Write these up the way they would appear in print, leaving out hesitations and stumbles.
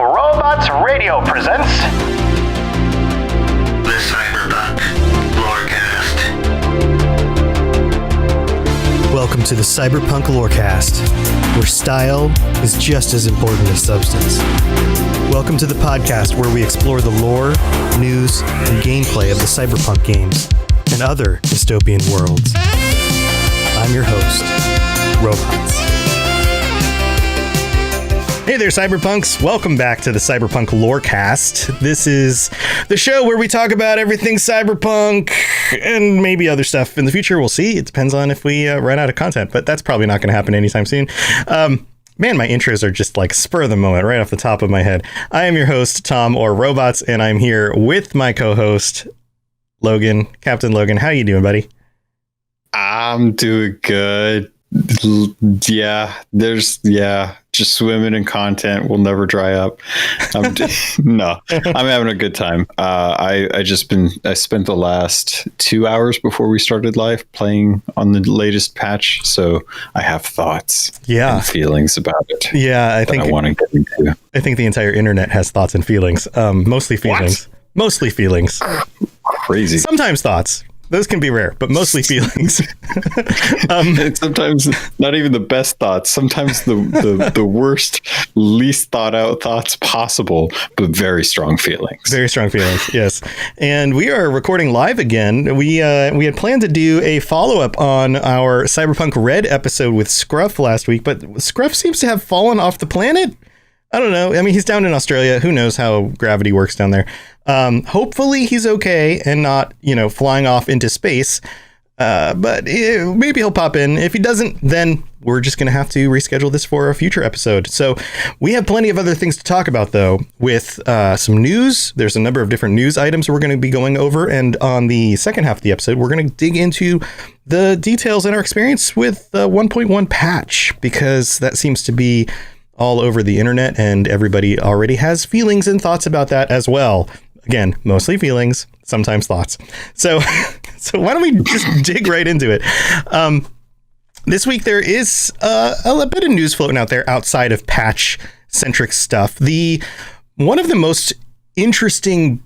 Robots Radio presents the Cyberpunk Lorecast. Welcome to the Cyberpunk Lorecast, where style is just as important as substance. Welcome to the podcast where we explore the lore, news, and gameplay of the Cyberpunk games and other dystopian worlds. I'm your host, Robots. Hey there, Cyberpunks. Welcome back to the Cyberpunk Lorecast. This is the show where we talk about everything Cyberpunk and maybe other stuff in the future. We'll see. It depends on if we run out of content, but that's probably not going to happen anytime soon. Man, my intros are just like spur of the moment right off the top of my head. I am your host, Tom, or Robots, and I'm here with my co-host, Logan. Captain Logan, how you doing, buddy? I'm doing good. Just swimming in content will never dry up. I'm having a good time. I spent the last 2 hours before we started live playing on the latest patch, so I have thoughts and feelings about it. Yeah, I want to get into. I think the entire internet has thoughts and feelings. Mostly feelings. What? Mostly feelings. Crazy. Sometimes thoughts. Those can be rare, but mostly feelings. Sometimes not even the best thoughts. Sometimes the worst, least thought out thoughts possible, but very strong feelings. Very strong feelings, yes. And we are recording live again. We had planned to do a follow-up on our Cyberpunk Red episode with Scruff last week, but Scruff seems to have fallen off the planet. I don't know. I mean, he's down in Australia. Who knows how gravity works down there? Hopefully he's okay and not, flying off into space. But maybe he'll pop in. If he doesn't, then we're just going to have to reschedule this for a future episode. So we have plenty of other things to talk about, though, with some news. There's a number of different news items we're going to be going over. And on the second half of the episode, we're going to dig into the details and our experience with the 1.1 patch, because that seems to be all over the internet, and everybody already has feelings and thoughts about that as well. Again, mostly feelings, sometimes thoughts. So why don't we just dig right into it? This week there is a bit of news floating out there outside of patch-centric stuff. One of the most interesting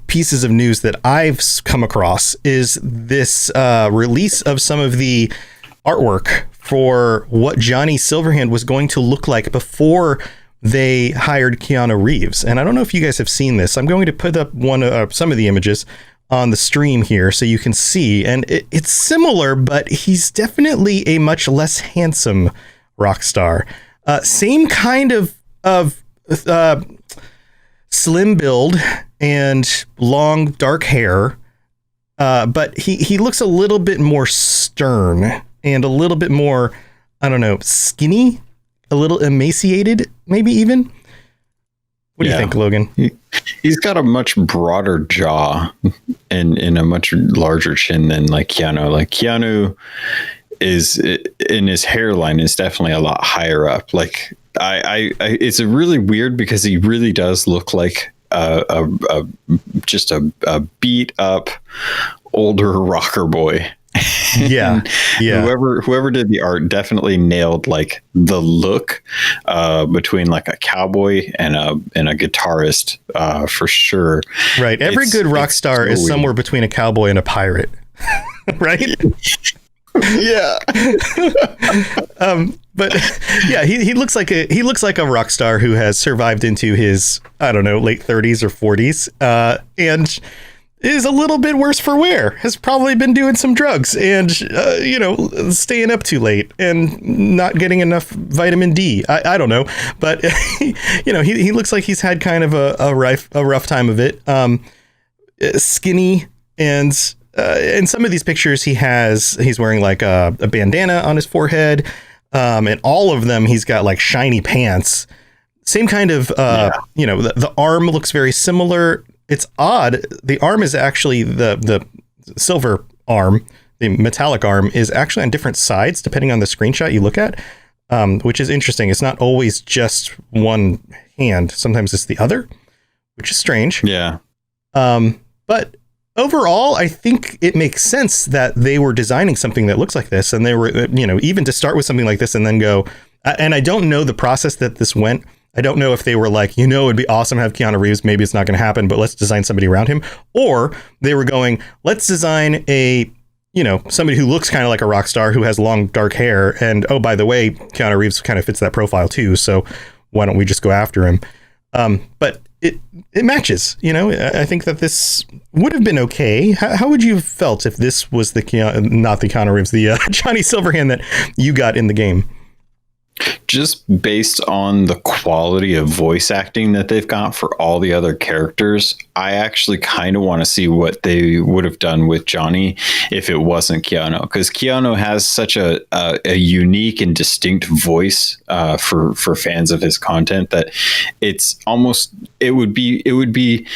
pieces of news that I've come across is this release of some of the artwork for what Johnny Silverhand was going to look like before they hired Keanu Reeves. And I don't know if you guys have seen this. I'm going to put up some of the images on the stream here so you can see. And it's similar, but he's definitely a much less handsome rock star. Same kind of slim build and long dark hair. But he looks a little bit more stern and a little bit more, I don't know, skinny, a little emaciated, maybe even. What do you think, Logan? He's got a much broader jaw and a much larger chin than like Keanu. Like Keanu is in his hairline is definitely a lot higher up. Like it's a really weird because he really does look like just a beat up older rocker boy. Yeah. Whoever did the art definitely nailed like the look between like a cowboy and a guitarist for sure. Right. Every good rock star is somewhere between a cowboy and a pirate. Right? Yeah. But yeah, he looks like a rock star who has survived into his, I don't know, late 30s or 40s and is a little bit worse for wear, has probably been doing some drugs and, staying up too late and not getting enough vitamin D. I don't know. But, he looks like he's had kind of a rough time of it. Skinny. And in some of these pictures, he's wearing like a bandana on his forehead. And all of them, he's got like shiny pants. Same kind of, the arm looks very similar. It's odd. The arm is actually the silver arm. The metallic arm is actually on different sides, depending on the screenshot you look at, which is interesting. It's not always just one hand. Sometimes it's the other, which is strange. Yeah. But overall, I think it makes sense that they were designing something that looks like this. And they were, even to start with something like this and then go, and I don't know the process that this went. I don't know if they were like, it'd be awesome to have Keanu Reeves. Maybe it's not going to happen, but let's design somebody around him. Or they were going, let's design somebody who looks kind of like a rock star who has long dark hair. And, oh, by the way, Keanu Reeves kind of fits that profile too. So why don't we just go after him? But it matches, I think that this would have been okay. How would you have felt if this was not the Keanu Reeves, the Johnny Silverhand that you got in the game? Just based on the quality of voice acting that they've got for all the other characters, I actually kind of want to see what they would have done with Johnny if it wasn't Keanu, because Keanu has such a unique and distinct voice for fans of his content that it would be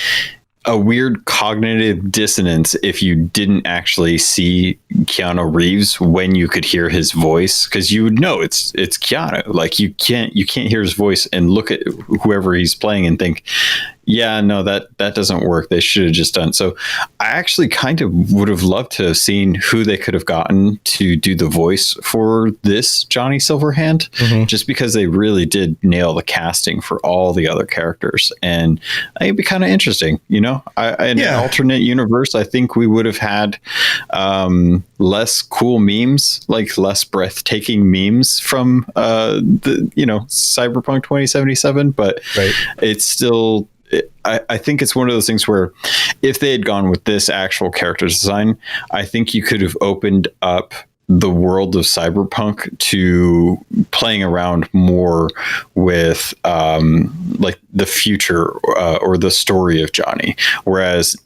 a weird cognitive dissonance if you didn't actually see Keanu Reeves when you could hear his voice, because you would know it's Keanu. Like you can't hear his voice and look at whoever he's playing and think, yeah, no, that doesn't work. They should have just done. So I actually kind of would have loved to have seen who they could have gotten to do the voice for this Johnny Silverhand, just because they really did nail the casting for all the other characters. And I think it'd be kind of interesting, in an alternate universe, I think we would have had less cool memes, like less breathtaking memes from Cyberpunk 2077, but it's still, I think it's one of those things where if they had gone with this actual character design, I think you could have opened up the world of Cyberpunk to playing around more with like the future or the story of Johnny. Whereas,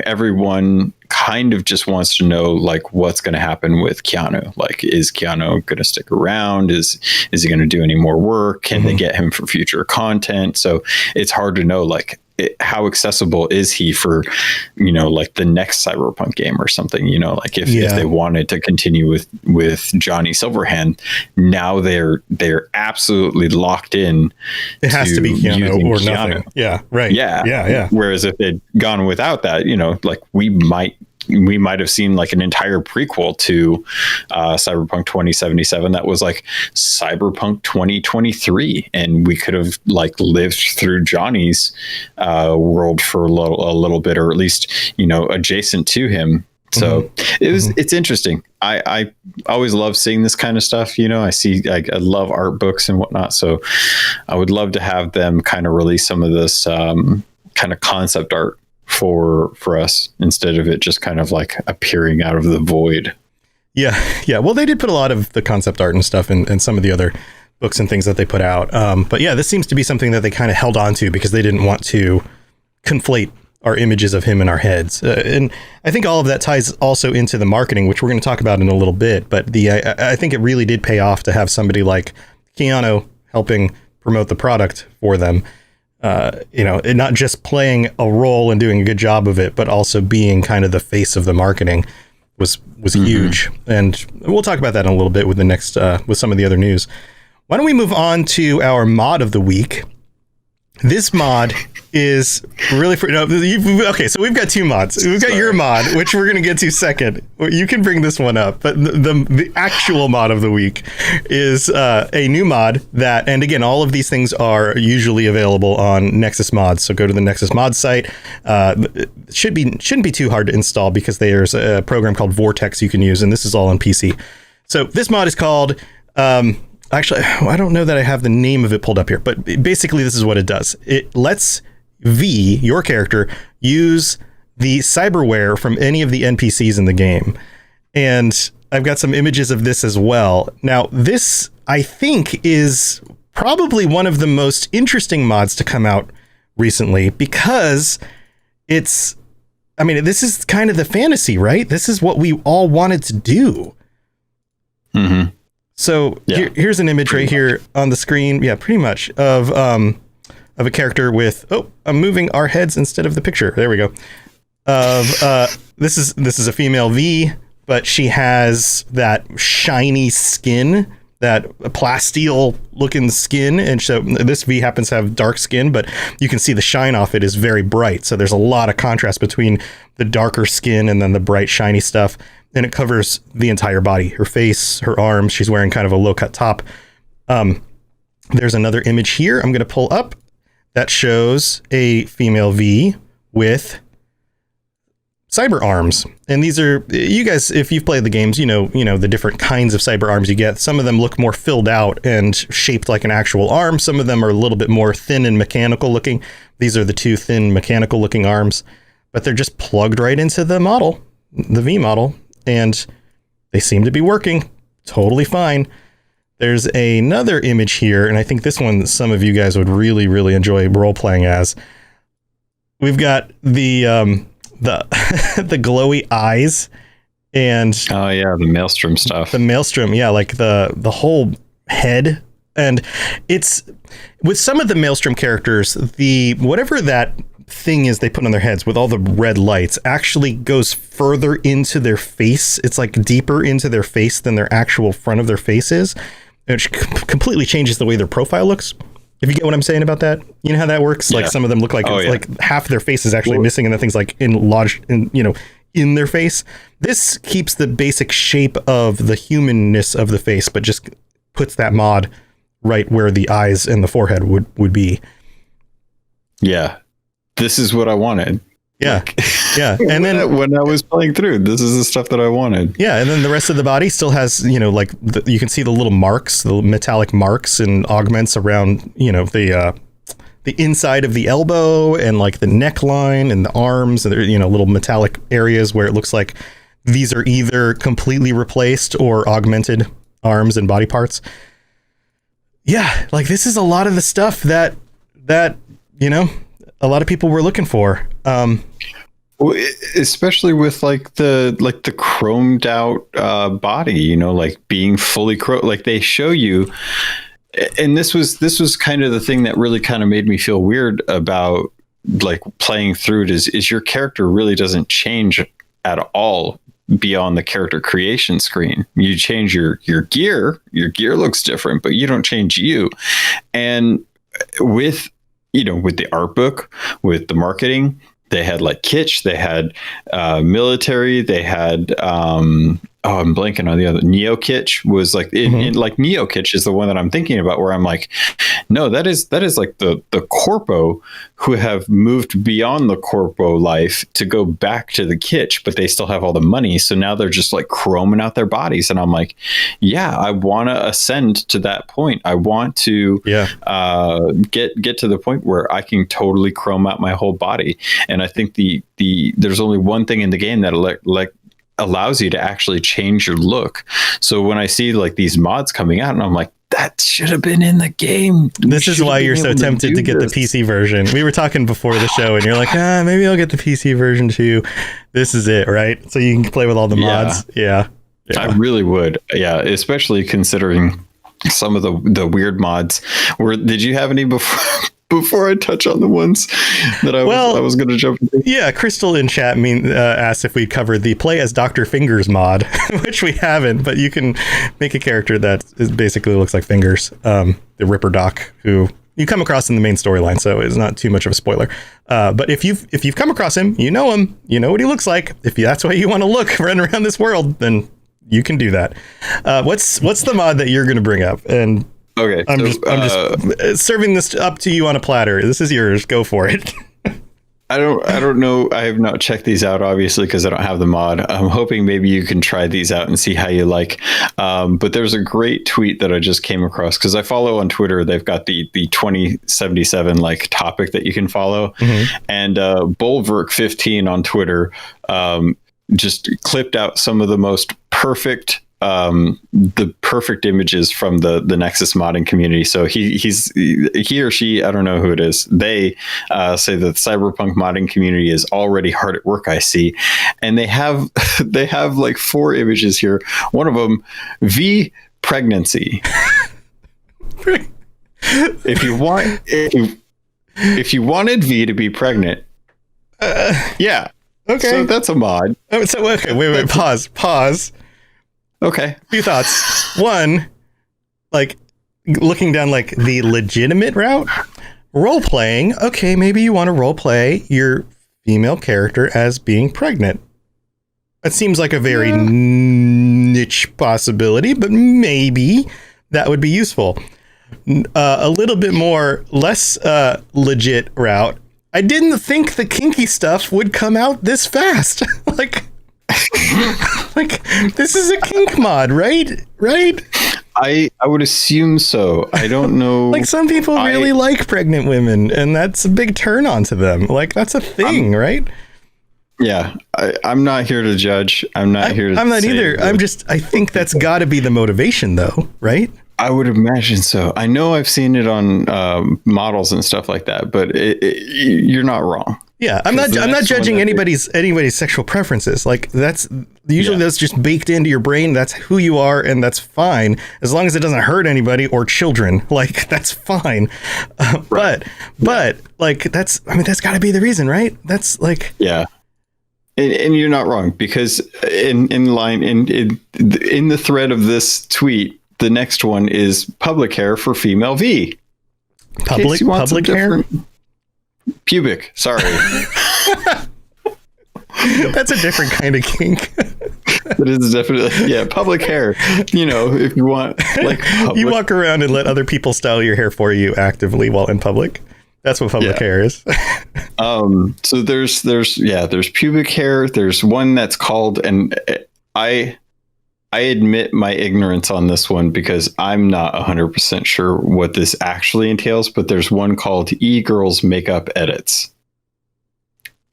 everyone kind of just wants to know like what's going to happen with Keanu. Like, is Keanu going to stick around? Is he going to do any more work? Can they get him for future content? So it's hard to know like how accessible is he for, like the next Cyberpunk game or something, like if they wanted to continue with Johnny Silverhand, now they're absolutely locked in. It has to be Keanu or nothing. Yeah. Right. Yeah. Whereas if they'd gone without that, like we might have seen like an entire prequel to Cyberpunk 2077 that was like Cyberpunk 2023, and we could have like lived through Johnny's world for a little bit, or at least adjacent to him. So it's interesting. I always love seeing this kind of stuff. I love art books and whatnot, so I would love to have them kind of release some of this kind of concept art for us, instead of it just kind of like appearing out of the void. Yeah. Well, they did put a lot of the concept art and stuff in some of the other books and things that they put out. But yeah, this seems to be something that they kind of held on to because they didn't want to conflate our images of him in our heads. And I think all of that ties also into the marketing, which we're going to talk about in a little bit. But I think it really did pay off to have somebody like Keanu helping promote the product for them. And not just playing a role and doing a good job of it, but also being kind of the face of the marketing was huge. And we'll talk about that in a little bit with the next, with some of the other news. Why don't we move on to our mod of the week? This mod is really okay. So we've got two mods. We've got your mod, which we're going to get to second. You can bring this one up, but the actual mod of the week is a new mod that, and again, all of these things are usually available on Nexus Mods. So go to the Nexus Mods site. It shouldn't be too hard to install because there's a program called Vortex you can use, and this is all on PC. So this mod is called. Actually, I don't know that I have the name of it pulled up here, but basically this is what it does. It lets V, your character, use the cyberware from any of the NPCs in the game. And I've got some images of this as well. Now, this, I think, is probably one of the most interesting mods to come out recently because this is kind of the fantasy, right? This is what we all wanted to do. Mm-hmm. So here's an image right here on the screen. Yeah, pretty much of a character with, I'm moving our heads instead of the picture. There we go. This is a female V, but she has that shiny skin, that plasteel looking skin. And so this V happens to have dark skin, but you can see the shine off it is very bright. So there's a lot of contrast between the darker skin and then the bright shiny stuff. And it covers the entire body, her face, her arms. She's wearing kind of a low cut top. There's another image here I'm going to pull up that shows a female V with cyber arms. And these are, you guys, if you've played the games, you know the different kinds of cyber arms you get. Some of them look more filled out and shaped like an actual arm. Some of them are a little bit more thin and mechanical looking. These are the two thin mechanical looking arms, but they're just plugged right into the model, the V model, and they seem to be working totally fine. There's another image here, and I think this one some of you guys would really, really enjoy role playing as. We've got the the glowy eyes and the Maelstrom stuff. The Maelstrom, yeah, like the whole head. And it's with some of the Maelstrom characters, the whatever that thing is they put on their heads with all the red lights actually goes further into their face. It's like deeper into their face than their actual front of their face is, which completely changes the way their profile looks. If you get what I'm saying about that, you know how that works. Like some of them look like like half their face is actually missing, and the thing's like lodged in their face. This keeps the basic shape of the humanness of the face, but just puts that mod right where the eyes and the forehead would be. Yeah, this is what I wanted. Yeah, yeah. And then when I was playing through, this is the stuff that I wanted. Yeah, and then the rest of the body still has, like you can see the little marks, the metallic marks and augments around, the inside of the elbow and like the neckline and the arms, and little metallic areas where it looks like these are either completely replaced or augmented arms and body parts. Yeah, like this is a lot of the stuff that a lot of people were looking for. Especially with like the chromed out body, like being fully like they show you. And this was kind of the thing that really kind of made me feel weird about like playing through it is your character really doesn't change at all beyond the character creation screen. You change your gear looks different, but you don't change you. And with the art book, with the marketing, they had like kitsch, they had military, they had I'm blanking on the other. Neo kitsch was like like Neo kitsch is the one that I'm thinking about, where I'm like, no, that is like the corpo who have moved beyond the corpo life to go back to the kitsch, but they still have all the money, so now they're just like chroming out their bodies. And I'm like, yeah, I want to ascend to that point. I want to get to the point where I can totally chrome out my whole body. And I think the there's only one thing in the game that allows you to actually change your look. So when I see like these mods coming out, and I'm like, that should have been in the game. This is why you're so tempted to get the PC version. We were talking before the show, and you're like, maybe I'll get the PC version too. This is it, right? So you can play with all the mods. Yeah. I really would. Yeah, especially considering some of the weird mods. Did you have any before I touch on the ones that I was going to jump into? Yeah, Crystal in chat asked if we'd covered the Play as Dr. Fingers mod, which we haven't, but you can make a character that basically looks like Fingers, the Ripper Doc, who you come across in the main storyline, so it's not too much of a spoiler. But if you've come across him, you know what he looks like. If that's why you want to look running around this world, then you can do that. What's the mod that you're going to bring up? And okay, I'm just serving this up to you on a platter. This is yours. Go for it. I don't know. I have not checked these out, obviously, because I don't have the mod. I'm hoping maybe you can try these out and see how you like. But there's a great tweet that I just came across, because I follow on Twitter. They've got the 2077 like topic that you can follow, and Bulwark15 on Twitter just clipped out some of the most perfect images from the Nexus modding community. So he or she, I don't know who it is, they say that the Cyberpunk modding community is already hard at work, I see. And they have like 4 images here. One of them, V pregnancy. If you wanted V to be pregnant, yeah. Okay. So that's a mod. Okay, wait, pause. Okay. A few thoughts. One, like looking down like the legitimate route, role playing. Okay, maybe you want to role play your female character as being pregnant. That seems like a very niche possibility, but maybe that would be useful. a little bit more less legit route. I didn't think the kinky stuff would come out this fast. like this is a kink mod, right? I would assume so. I don't know. Like some people really like pregnant women, and that's a big turn on to them. Like that's a thing, right? Yeah, I'm not here to judge. I'm not either. I think that's got to be the motivation, though, right? I would imagine so. I know I've seen it on models and stuff like that, but you're not wrong. Yeah, I'm not judging anybody's sexual preferences. Like that's just baked into your brain. That's who you are, and that's fine as long as it doesn't hurt anybody or children. Like that's fine. Right. But like that's got to be the reason, right? That's like And you're not wrong, because in the thread of this tweet, the next one is public hair for female V. Public hair? Pubic, sorry. That's a different kind of kink. It is definitely, public hair. You know, if you want, like, you walk around and let other people style your hair for you actively while in public. That's what public hair is. So there's pubic hair. There's one that's called, and I admit my ignorance on this one because I'm not 100% sure what this actually entails, but there's one called E-Girls Makeup Edits.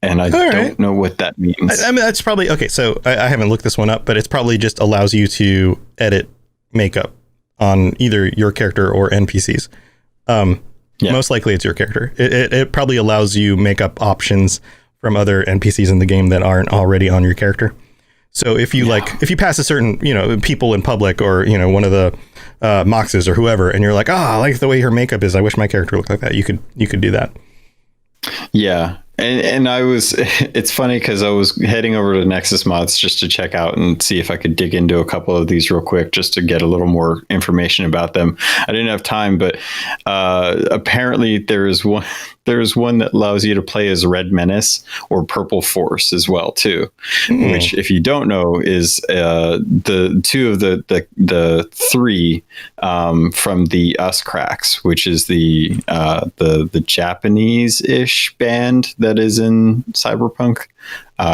And I don't know what that means. I mean, that's probably, okay, so I haven't looked this one up, but it's probably just allows you to edit makeup on either your character or NPCs. Most likely it's your character. It probably allows you makeup options from other NPCs in the game that aren't already on your character. So if you if you pass a certain, people in public or, one of the Moxes or whoever, and you're like, I like the way her makeup is, I wish my character looked like that. You could do that. Yeah. And it's funny because I was heading over to Nexus Mods just to check out and see if I could dig into a couple of these real quick, just to get a little more information about them. I didn't have time, but apparently there is one that allows you to play as Red Menace or Purple Force as well too, which, if you don't know, is the two of the three from the Us Cracks, which is the Japanese-ish band that is in Cyberpunk,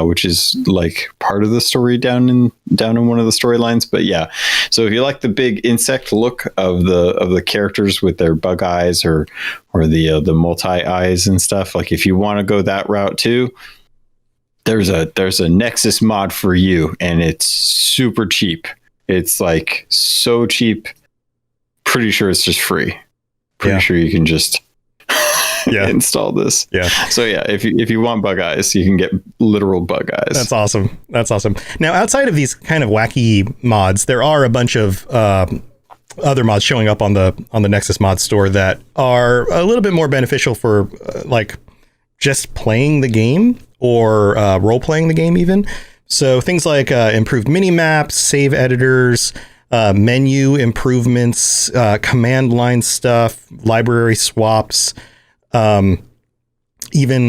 which is like part of the story down in one of the storylines. But yeah, so if you like the big insect look of the characters with their bug eyes or the multi eyes and stuff, like if you want to go that route too, there's a Nexus mod for you, and it's super cheap. It's like so cheap. Pretty sure it's just free. Pretty sure you can just install this. Yeah. So yeah, if you want bug eyes, you can get literal bug eyes. That's awesome. Now, outside of these kind of wacky mods, there are a bunch of other mods showing up on the Nexus mod store that are a little bit more beneficial for like just playing the game or role playing the game even. So things like improved mini maps, save editors, menu improvements, command line stuff, library swaps, even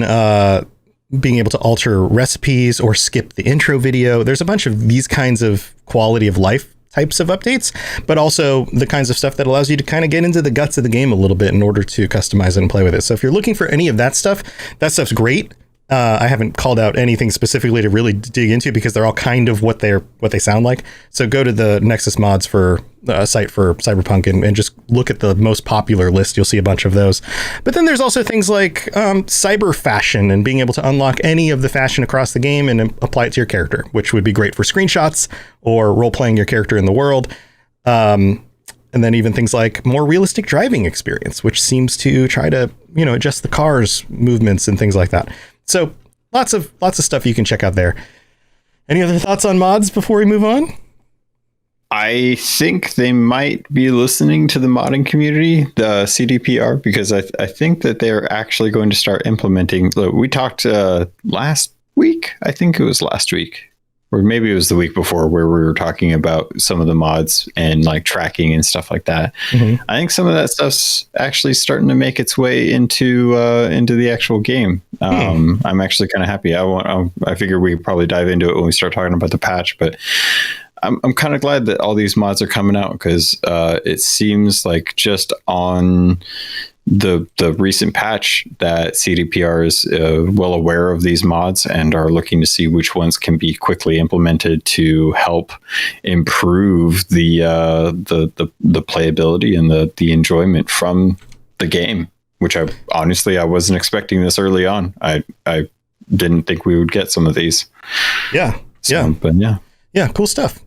being able to alter recipes or skip the intro video. There's a bunch of these kinds of quality of life types of updates, but also the kinds of stuff that allows you to kind of get into the guts of the game a little bit in order to customize it and play with it. So if you're looking for any of that stuff's great. I haven't called out anything specifically to really dig into because they're all kind of what they sound like. So go to the Nexus Mods for site for Cyberpunk and just look at the most popular list. You'll see a bunch of those. But then there's also things like cyber fashion and being able to unlock any of the fashion across the game and apply it to your character, which would be great for screenshots or role playing your character in the world. And then even things like more realistic driving experience, which seems to try to, adjust the car's movements and things like that. So lots of stuff you can check out there. Any other thoughts on mods before we move on? I think they might be listening to the modding community, the CDPR, because I think that they're actually going to start implementing. Look, we talked last week. I think it was last week, or maybe it was the week before, where we were talking about some of the mods and like tracking and stuff like that. Mm-hmm. I think some of that stuff's actually starting to make its way into the actual game. I'm actually kind of happy. I figure we could probably dive into it when we start talking about the patch, but I'm kind of glad that all these mods are coming out, because it seems like just on the recent patch that CDPR is well aware of these mods and are looking to see which ones can be quickly implemented to help improve the playability and the enjoyment from the game. Which I wasn't expecting this early on. I didn't think we would get some of these. Yeah. But yeah. Yeah, cool stuff.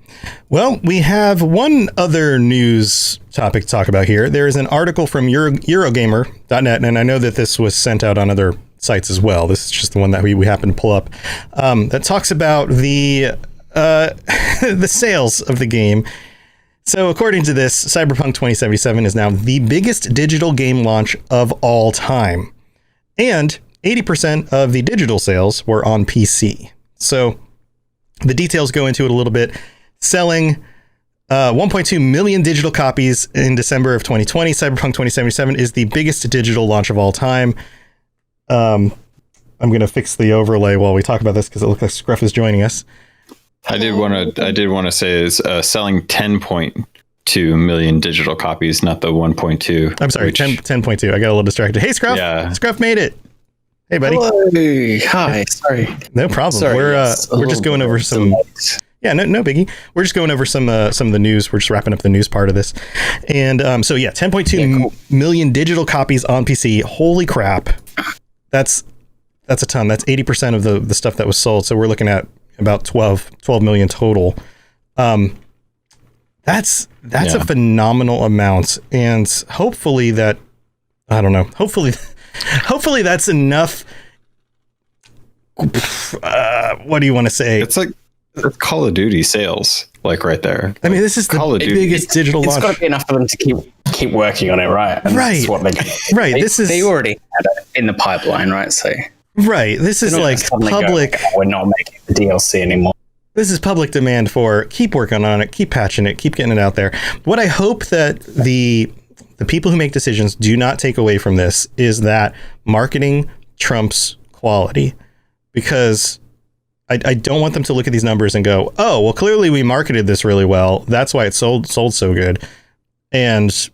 Well, we have one other news topic to talk about here. There is an article from Eurogamer.net, and I know that this was sent out on other sites as well. This is just the one that we happened to pull up, that talks about the the sales of the game. So according to this, Cyberpunk 2077 is now the biggest digital game launch of all time. And 80% of the digital sales were on PC. So the details go into it a little bit. Selling 1.2 million digital copies in December of 2020, Cyberpunk 2077 is the biggest digital launch of all time. I'm going to fix the overlay while we talk about this because it looks like Scruff is joining us. I did want to say is selling 10.2 million digital copies, not the 1.2. I'm sorry, 10.2. I got a little distracted. Hey, Scruff. Yeah. Scruff made it. Hey, buddy. Hello. Hi. Sorry. No problem. Sorry, We're just going over some. Yeah, no biggie. We're just going over some of the news. We're just wrapping up the news part of this. And 10.2 million digital copies on PC. Holy crap. That's a ton. That's 80% of the stuff that was sold. So we're looking at about 12 million total. That's a phenomenal amount. And hopefully that, I don't know, hopefully that's enough. What do you want to say? It's like Call of Duty sales, like right there. I mean, this is the biggest digital launch. It's got to be enough for them to keep working on it, right? And right. That's what right. They already had it in the pipeline, right? So right. This is like public. We're not making the DLC anymore. This is public demand for keep working on it, keep patching it, keep getting it out there. What I hope that the people who make decisions do not take away from this is that marketing trumps quality, because I don't want them to look at these numbers and go, oh, well, clearly we marketed this really well. That's why it sold so good. And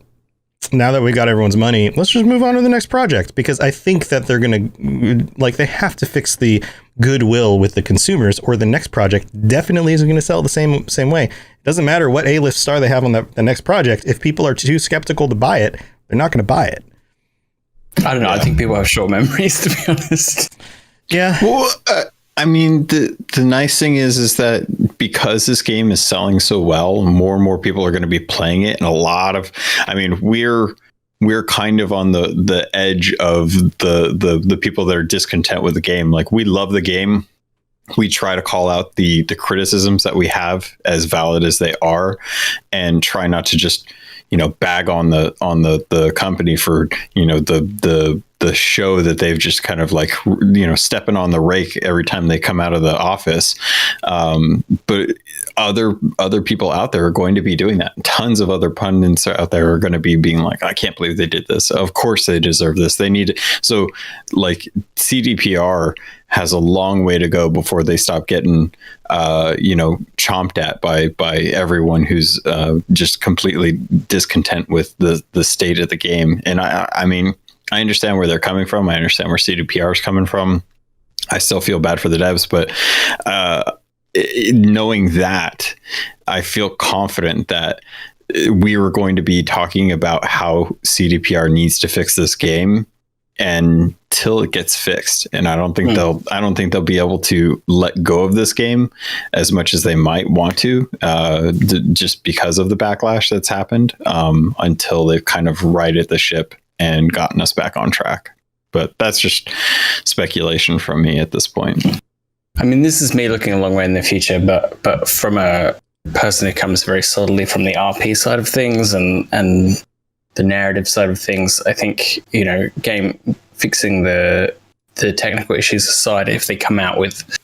now that we got everyone's money, let's just move on to the next project, because I think that they're going to, they have to fix the goodwill with the consumers, or the next project definitely isn't going to sell the same way. It doesn't matter what A-list star they have on the next project. If people are too skeptical to buy it, they're not going to buy it. I don't know. I think people have short memories, to be honest. Yeah. Well, I mean, the nice thing is that because this game is selling so well, more and more people are going to be playing it. And we're kind of on the edge of the people that are discontent with the game. Like, we love the game. We try to call out the criticisms that we have as valid as they are, and try not to just, bag on the company for, the show that they've just kind of stepping on the rake every time they come out of the office. But other people out there are going to be doing that. Tons of other pundits out there are going to be being like, I can't believe they did this. Of course they deserve this. They need it. So CDPR has a long way to go before they stop getting, chomped at by everyone who's just completely discontent with the state of the game. And I mean, I understand where they're coming from. I understand where CDPR is coming from. I still feel bad for the devs, but knowing that, I feel confident that we were going to be talking about how CDPR needs to fix this game until it gets fixed. And I don't think they'll be able to let go of this game as much as they might want to, just because of the backlash that's happened, until they've kind of righted the ship and gotten us back on track. But that's just speculation from me at this point. I mean, this is me looking a long way in the future, but from a person who comes very solidly from the RP side of things and the narrative side of things, I think, game fixing the technical issues aside, if they come out with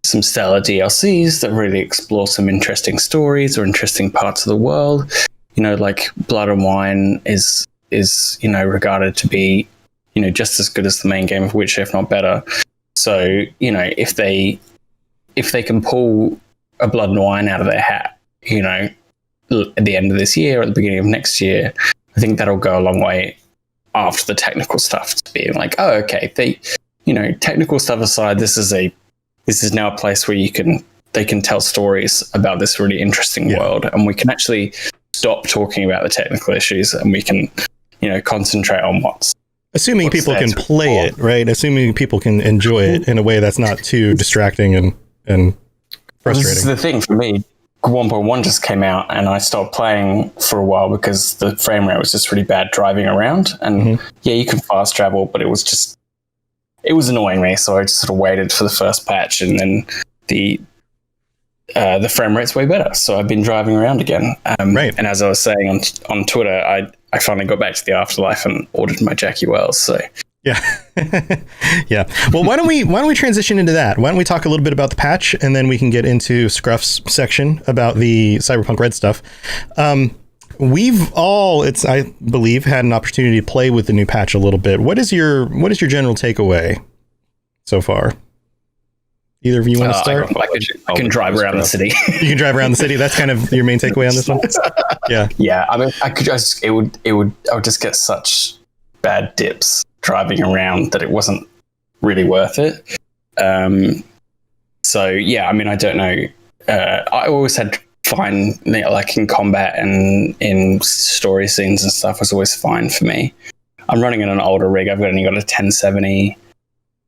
some stellar DLCs that really explore some interesting stories or interesting parts of the world, like Blood and Wine is regarded to be, just as good as the main game of Witcher, if not better. So, if they can pull a Blood and Wine out of their hat at the end of this year or at the beginning of next year, I think that'll go a long way after the technical stuff to being like, oh, okay, technical stuff aside, this is now a place where they can tell stories about this really interesting world, and we can actually stop talking about the technical issues, and we can, concentrate on what's people can play it, right? Assuming people can enjoy it in a way that's not too distracting and frustrating. This is the thing for me. 1.1 just came out, and I stopped playing for a while because the frame rate was just really bad driving around. And you can fast travel, but it was annoying me. So I just sort of waited for the first patch, and then the frame rate's way better. So I've been driving around again. Right. And as I was saying on Twitter, I finally got back to the afterlife and ordered my Jackie Wells. So yeah. Yeah. Well, why don't we transition into that? Why don't we talk a little bit about the patch, and then we can get into Scruff's section about the Cyberpunk Red stuff. We've all, I believe, had an opportunity to play with the new patch a little bit. What is your general takeaway so far? Either of you want to start? I can drive around the city. You can drive around the city. That's kind of your main takeaway on this one. Yeah. Yeah. I mean, I would just get such bad dips driving around that it wasn't really worth it. So yeah, I mean, I don't know. I always had fine, like in combat and in story scenes and stuff was always fine for me. I'm running in an older rig. I've only got a 1070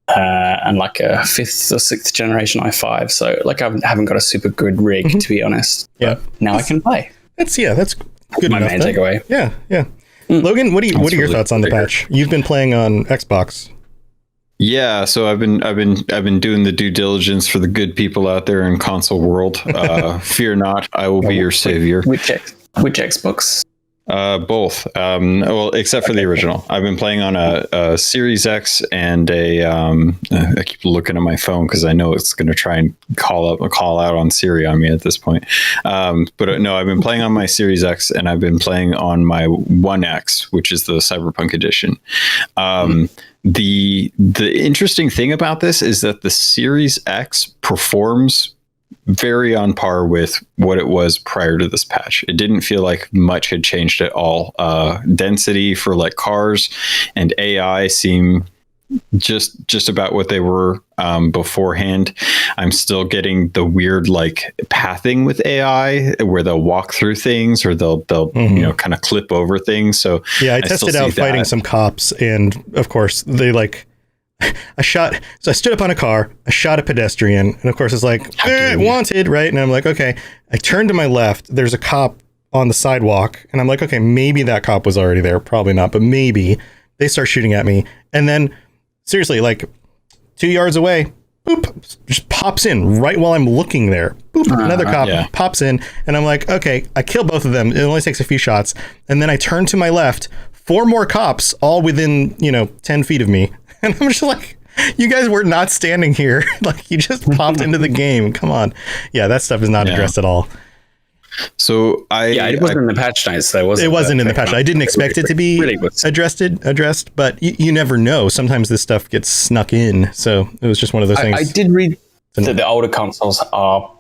and like a 5th or 6th generation i5. So like I haven't got a super good rig to be honest. Yeah. But now I can play. That's good my enough. main takeaway. Yeah. Yeah. Logan, what are your thoughts on the patch? You've been playing on Xbox. Yeah, so I've been doing the due diligence for the good people out there in console world. Fear not, I will be your savior. Which Xbox? Both. Well, except for the original. I've been playing on a Series X and I keep looking at my phone because I know it's going to try and call out on Siri on me at this point. But no, I've been playing on my Series X and I've been playing on my One X, which is the Cyberpunk edition. The interesting thing about this is that the Series X performs very on par with what it was prior to this patch. It didn't feel like much had changed at all. Density for like cars and AI seem just about what they were beforehand. I'm still getting the weird like pathing with AI where they'll walk through things or they'll kind of clip over things. So yeah, I tested out fighting some cops, and of course they like I stood up on a car, I shot a pedestrian, and of course it's like wanted, right? And I'm like, okay. I turned to my left, there's a cop on the sidewalk, and I'm like, okay, maybe that cop was already there, probably not, but maybe. They start shooting at me, and then seriously, like 2 yards away, boop, just pops in right while I'm looking there. Boop, another cop pops in, and I'm like, okay, I kill both of them. It only takes a few shots, and then I turn to my left, 4 more cops, all within 10 feet of me. And I'm just like, you guys were not standing here. Like, you just popped into the game. Come on. Yeah, that stuff is not addressed at all. So it wasn't in the patch notes, though, was it? It wasn't in the patch. I didn't expect it to be addressed, but you never know. Sometimes this stuff gets snuck in. So it was just one of those things. I did read that the older consoles are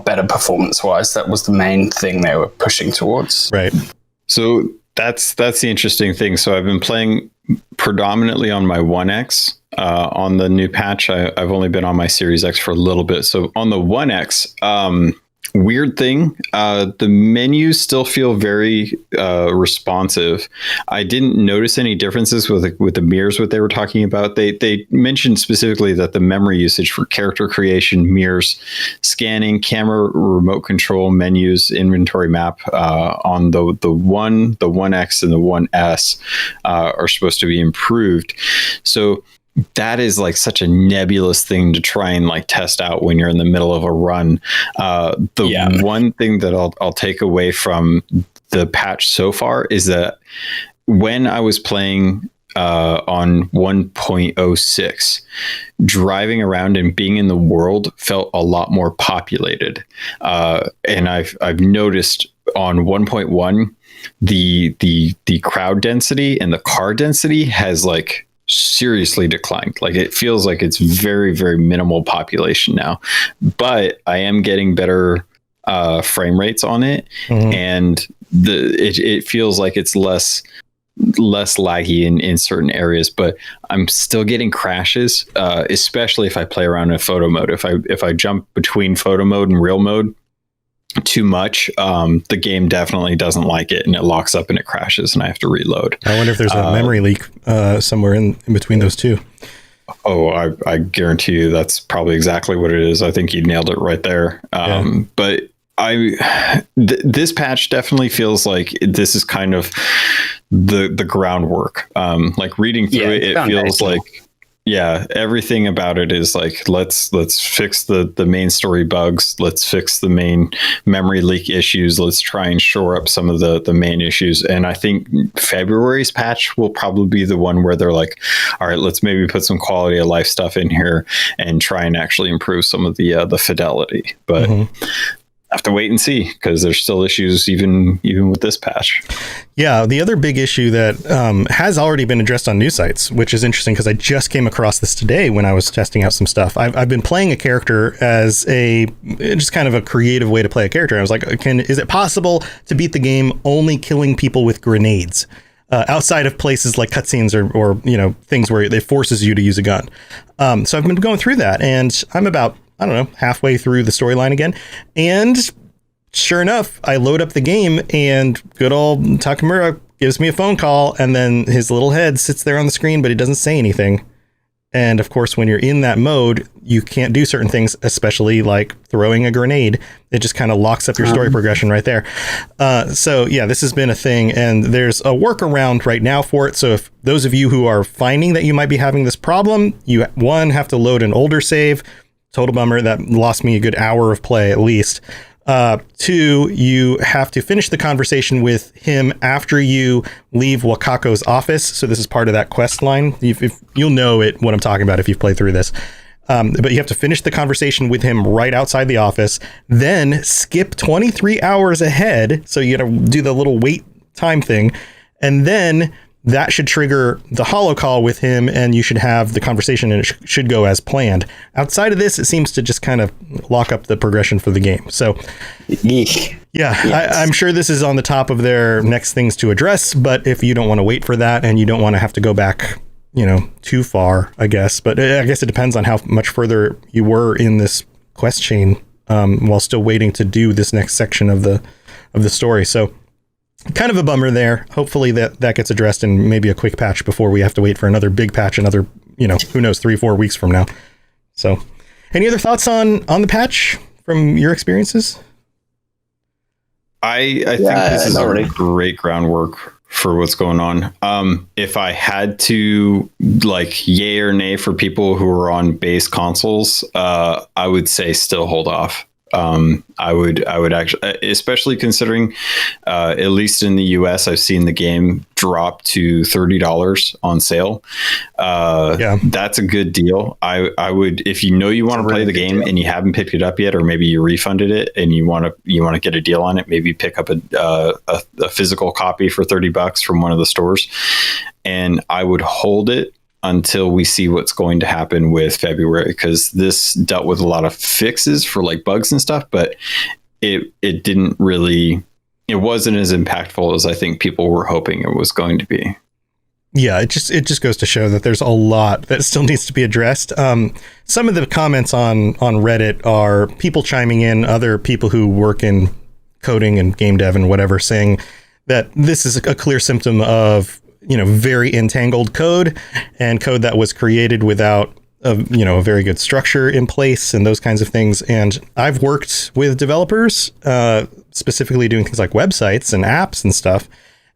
better performance-wise. That was the main thing they were pushing towards. Right. So that's the interesting thing. So I've been playing predominantly on my One X. On the new patch, I've only been on my Series X for a little bit. So on the One X, weird thing, the menus still feel very responsive. I didn't notice any differences with the mirrors, what they were talking about. They mentioned specifically that the memory usage for character creation, mirrors, scanning, camera, remote control, menus, inventory map on the One X and the One S are supposed to be improved. So that is like such a nebulous thing to try and like test out when you're in the middle of a run. One thing that I'll take away from the patch so far is that when I was playing on 1.06, driving around and being in the world felt a lot more populated. And I've noticed on 1.1, the crowd density and the car density has like seriously declined. Like it feels like it's very, very minimal population now, but I am getting better frame rates on it, and it feels like it's less laggy in certain areas, but I'm still getting crashes, especially if I play around in photo mode. If I jump between photo mode and real mode too much, the game definitely doesn't like it, and it locks up and it crashes, and I have to reload. I wonder if there's a memory leak somewhere in between those two. Oh, I guarantee you that's probably exactly what it is. I think you nailed it right there. But this patch definitely feels like this is kind of the groundwork. Like reading through it feels like, everything about it is like, let's fix the main story bugs. Let's fix the main memory leak issues. Let's try and shore up some of the main issues. And I think February's patch will probably be the one where they're like, all right, let's maybe put some quality of life stuff in here and try and actually improve some of the fidelity. But I have to wait and see, because there's still issues even with this patch. Yeah, the other big issue that has already been addressed on news sites, which is interesting because I just came across this today when I was testing out some stuff. I've been playing a character as just kind of a creative way to play a character. I was like, is it possible to beat the game only killing people with grenades? Outside of places like cutscenes or things where it forces you to use a gun. So I've been going through that, and I'm about, I don't know, halfway through the storyline again. And sure enough, I load up the game and good old Takamura gives me a phone call, and then his little head sits there on the screen, but he doesn't say anything. And of course, when you're in that mode, you can't do certain things, especially like throwing a grenade. It just kind of locks up your story progression right there. So yeah, this has been a thing, and there's a workaround right now for it. So if those of you who are finding that you might be having this problem, you have to load an older save. Total bummer. That lost me a good hour of play at least. 2, you have to finish the conversation with him after you leave Wakako's office. So this is part of that quest line. If you'll know what I'm talking about if you've played through this. But you have to finish the conversation with him right outside the office, then skip 23 hours ahead. So you got to do the little wait time thing. And then that should trigger the holo call with him, and you should have the conversation, and it should go as planned. Outside of this, it seems to just kind of lock up the progression for the game. So, I'm sure this is on the top of their next things to address, but if you don't want to wait for that and you don't want to have to go back, too far, I guess. But I guess it depends on how much further you were in this quest chain while still waiting to do this next section of the story. So, kind of a bummer there. Hopefully that gets addressed in maybe a quick patch before we have to wait for another big patch, another, who knows, 3-4 weeks from now. So any other thoughts on the patch from your experiences? I think this is a great groundwork for what's going on. If I had to yay or nay for people who are on base consoles, I would say still hold off. I would actually, especially considering, at least in the US, I've seen the game drop to $30 on sale. That's a good deal. I would, if you want to play the game and you haven't picked it up yet, or maybe you refunded it and you want to get a deal on it, maybe pick up a physical copy for $30 from one of the stores, and I would hold it until we see what's going to happen with February, because this dealt with a lot of fixes for bugs and stuff, but it wasn't as impactful as I think people were hoping it was going to be. Yeah, it just goes to show that there's a lot that still needs to be addressed. Some of the comments on Reddit are people chiming in, other people who work in coding and game dev and whatever, saying that this is a clear symptom of very entangled code, and code that was created without a very good structure in place and those kinds of things. And I've worked with developers, specifically doing things like websites and apps and stuff.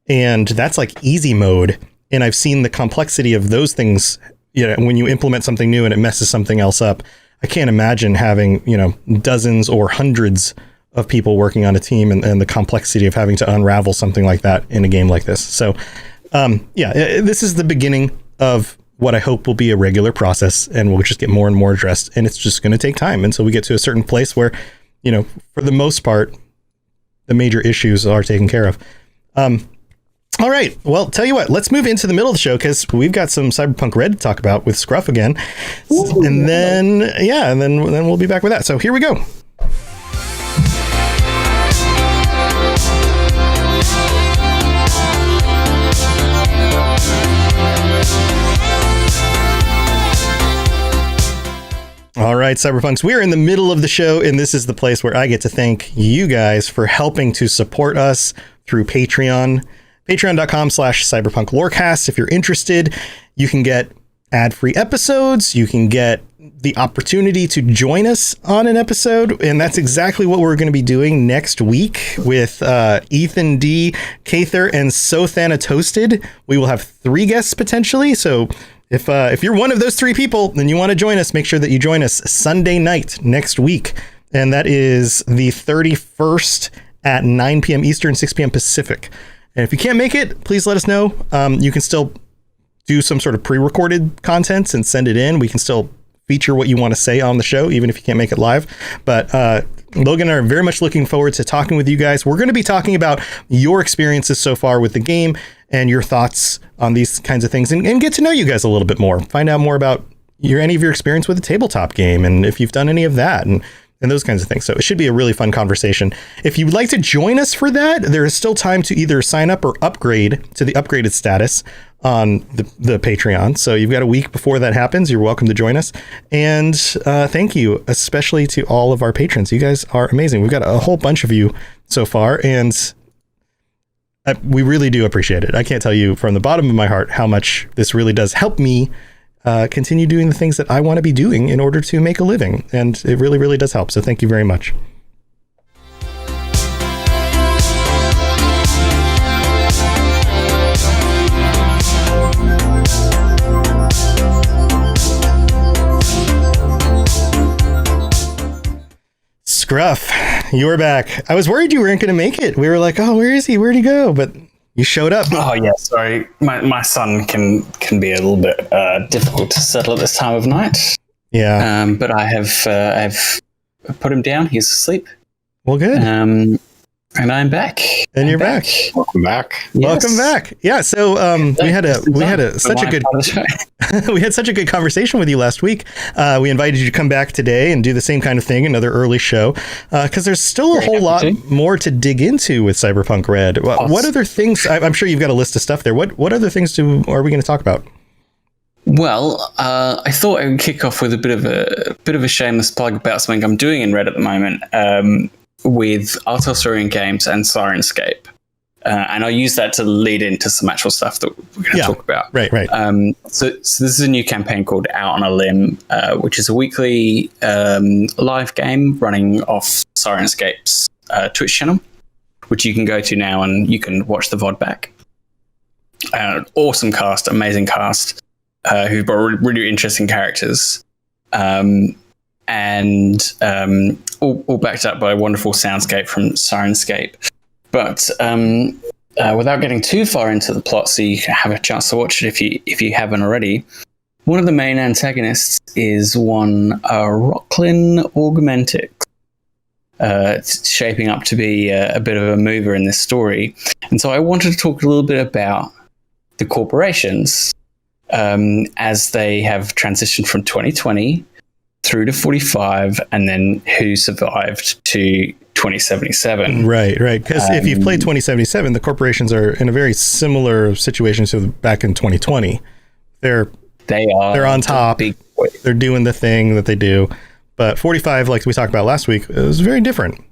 And that's easy mode. And I've seen the complexity of those things. When you implement something new and it messes something else up, I can't imagine having, dozens or hundreds of people working on a team and the complexity of having to unravel something like that in a game like this. So, this is the beginning of what I hope will be a regular process, and we'll just get more and more addressed, and it's just going to take time until we get to a certain place where, for the most part, the major issues are taken care of. All right. Well, tell you what, let's move into the middle of the show, because we've got some Cyberpunk Red to talk about with Scruff again. And then we'll be back with that. So here we go. All right, Cyberpunks, we are in the middle of the show, and this is the place where I get to thank you guys for helping to support us through Patreon. Patreon.com/CyberpunkLorecast. If you're interested, you can get ad-free episodes. You can get the opportunity to join us on an episode, and that's exactly what we're going to be doing next week with Ethan D, Kather, and So Thanatoasted. We will have 3 guests potentially, so if you're one of those 3 people, then you want to join us, make sure that you join us Sunday night next week, and that is the 31st at 9 p.m. Eastern, 6 p.m. Pacific. And if you can't make it, please let us know. You can still do some sort of pre-recorded content and send it in. We can still feature what you want to say on the show, even if you can't make it live. But Logan and I are very much looking forward to talking with you guys. We're going to be talking about your experiences so far with the game and your thoughts on these kinds of things, and get to know you guys a little bit more. Find out more about any of your experience with a tabletop game, and if you've done any of that, and those kinds of things. So it should be a really fun conversation. If you'd like to join us for that, there is still time to either sign up or upgrade to the upgraded status on the Patreon. So you've got a week before that happens. You're welcome to join us. And thank you, especially to all of our patrons. You guys are amazing. We've got a whole bunch of you so far, and we really do appreciate it. I can't tell you from the bottom of my heart how much this really does help me continue doing the things that I want to be doing in order to make a living. And it really, really does help. So thank you very much. Scruff, you're back. I was worried you weren't going to make it. We were like, oh, where is he? Where'd he go? But you showed up. Oh yeah, sorry. My son can be a little bit difficult to settle at this time of night. Yeah. But I've put him down. He's asleep. Well, good. And I'm back. And you're back. Welcome back. Yes. Welcome back. Yeah. So we had such a good conversation with you last week. We invited you to come back today and do the same kind of thing, another early show, because there's still a whole lot more to dig into with Cyberpunk Red. What other things? I'm sure you've got a list of stuff there. What other things are we going to talk about? Well, I thought I would kick off with a bit of a shameless plug about something I'm doing in Red at the moment. With Untitled Story Games and Sirenscape. And I'll use that to lead into some actual stuff that we're going to talk about. Right. So this is a new campaign called Out on a Limb, which is a weekly live game running off Sirenscape's Twitch channel, which you can go to now and you can watch the VOD back. Awesome cast, amazing cast, who've got really interesting characters. And all backed up by a wonderful soundscape from Sirenscape. But without getting too far into the plot, so you can have a chance to watch it if you haven't already, one of the main antagonists is one Rocklin Augmentix. It's shaping up to be a bit of a mover in this story. And so I wanted to talk a little bit about the corporations as they have transitioned from 2020 through to 45, and then who survived to 2077. Right. Because if you've played 2077, the corporations are in a very similar situation to back in 2020. They're on top. They're doing the thing that they do. But 45, like we talked about last week, it was very different.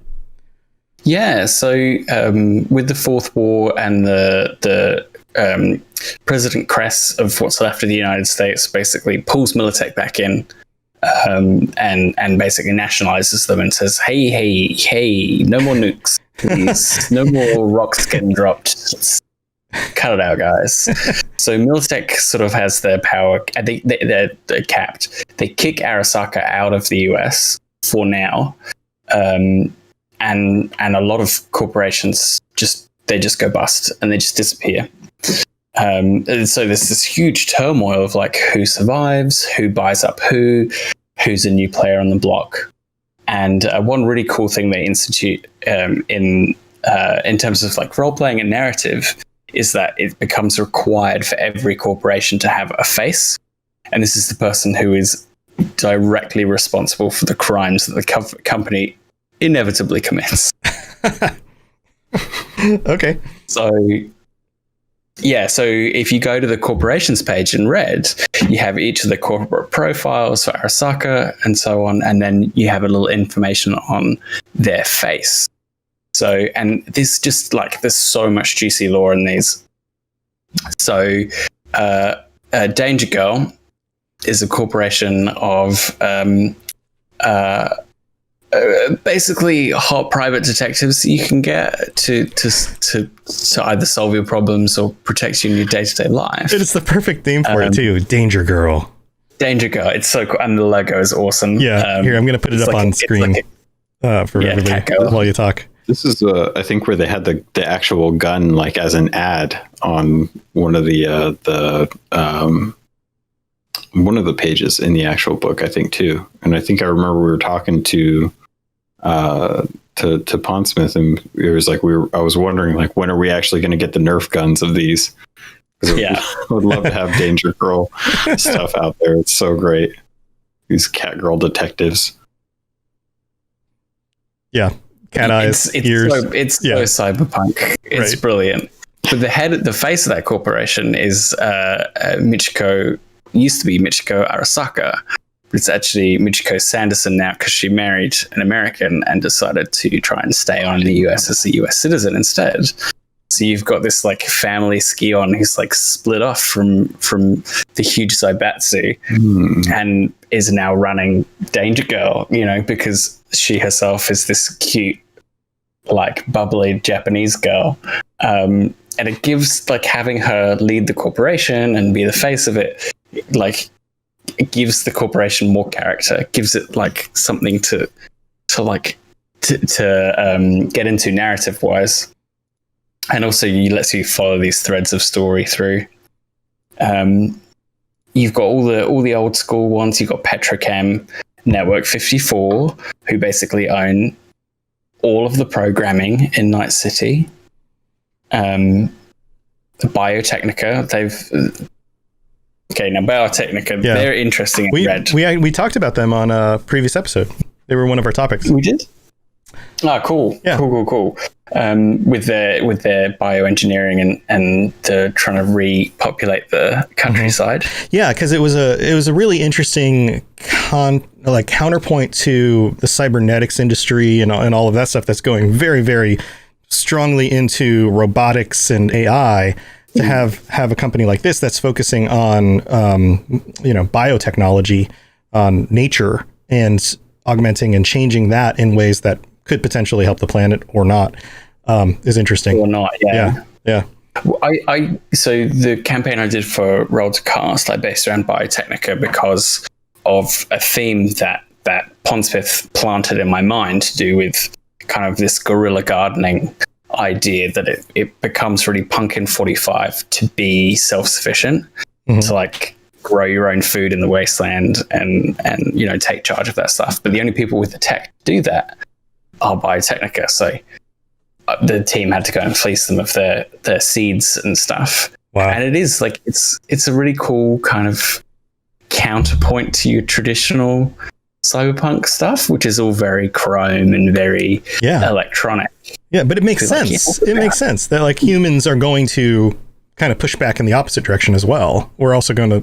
Yeah. So with the Fourth War and the President Kress of what's left of the United States basically pulls Militech back in. And basically nationalizes them and says, hey, no more nukes, please. No more rocks getting dropped. Cut it out, guys. So Militech sort of has their power. They're capped. They kick Arasaka out of the US for now. And a lot of corporations just go bust and they just disappear. And so there's this huge turmoil of like who survives, who buys up who's a new player on the block. And one really cool thing they institute in terms of like role playing and narrative is that it becomes required for every corporation to have a face. And this is the person who is directly responsible for the crimes that the company inevitably commits. Okay. So Yeah, so if you go to the corporations page in Red, you have each of the corporate profiles for Arasaka and so on, and then you have a little information on their face. So, and this just like, there's so much juicy lore in these. So, Danger Girl is a corporation of basically hot private detectives you can get to either solve your problems or protect you in your day-to-day life. It's the perfect name for it too. Danger Girl. Danger Girl. It's so cool. And the logo is awesome. Yeah. Here, I'm going to put it up on screen for everybody while you talk. This is, I think, where they had the actual gun like as an ad on one of the pages in the actual book, I think too. And I think I remember we were talking to Pondsmith, and it was like I was wondering like, when are we actually going to get the Nerf guns of these? Yeah, I would love to have Danger Girl stuff out there. It's so great. These cat girl detectives. Yeah, cat eyes, ears. So cyberpunk. It's brilliant. But the face of that corporation is Michiko. Used to be Michiko Arasaka. It's actually Michiko Sanderson now, because she married an American and decided to try and stay on in the US as a US citizen instead. So you've got this like family Ski-On who's like split off from the huge Zaibatsu and is now running Danger Girl, because she herself is this cute, like bubbly Japanese girl. And it gives like having her lead the corporation and be the face of it, like it gives the corporation more character. It gives it like something to get into narrative wise, and also lets you follow these threads of story through. You've got all the old school ones. You've got Petrochem, Network 54, who basically own all of the programming in Night City. Biotechnica, now Biotechnica, they're interesting in Red. We talked about them on a previous episode. They were one of our topics. We did? Cool. Yeah. Cool. With their bioengineering and the trying to repopulate the countryside. Yeah, because it was a really interesting counterpoint to the cybernetics industry and all of that stuff that's going very, very strongly into robotics and AI. To have a company like this that's focusing on biotechnology, on nature, and augmenting and changing that in ways that could potentially help the planet or not, is interesting. Or not, yeah. Well, so the campaign I did for Roll to Cast, I based around Biotechnica because of a theme that Pondsmith planted in my mind to do with kind of this guerrilla gardening idea that it becomes really punk in 45 to be self-sufficient, to like grow your own food in the wasteland and take charge of that stuff. But the only people with the tech to do that are Biotechnica. So the team had to go and fleece them of their seeds and stuff. Wow. And it is like it's a really cool kind of counterpoint to your traditional cyberpunk stuff, which is all very chrome and very electronic. Yeah, but it makes sense. It makes sense that like humans are going to kind of push back in the opposite direction as well. We're also going to,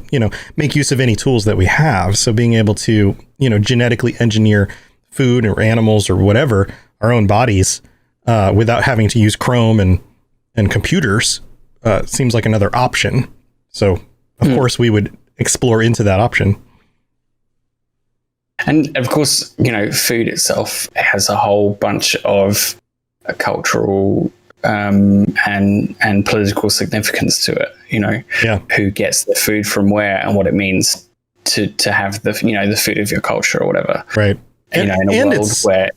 make use of any tools that we have. So being able to, genetically engineer food or animals or whatever, our own bodies, without having to use Chrome and computers, seems like another option. So of course we would explore into that option. And of course, food itself has a whole bunch of cultural and political significance to it. Who gets the food from where and what it means to have the the food of your culture or whatever. Right. In a world where.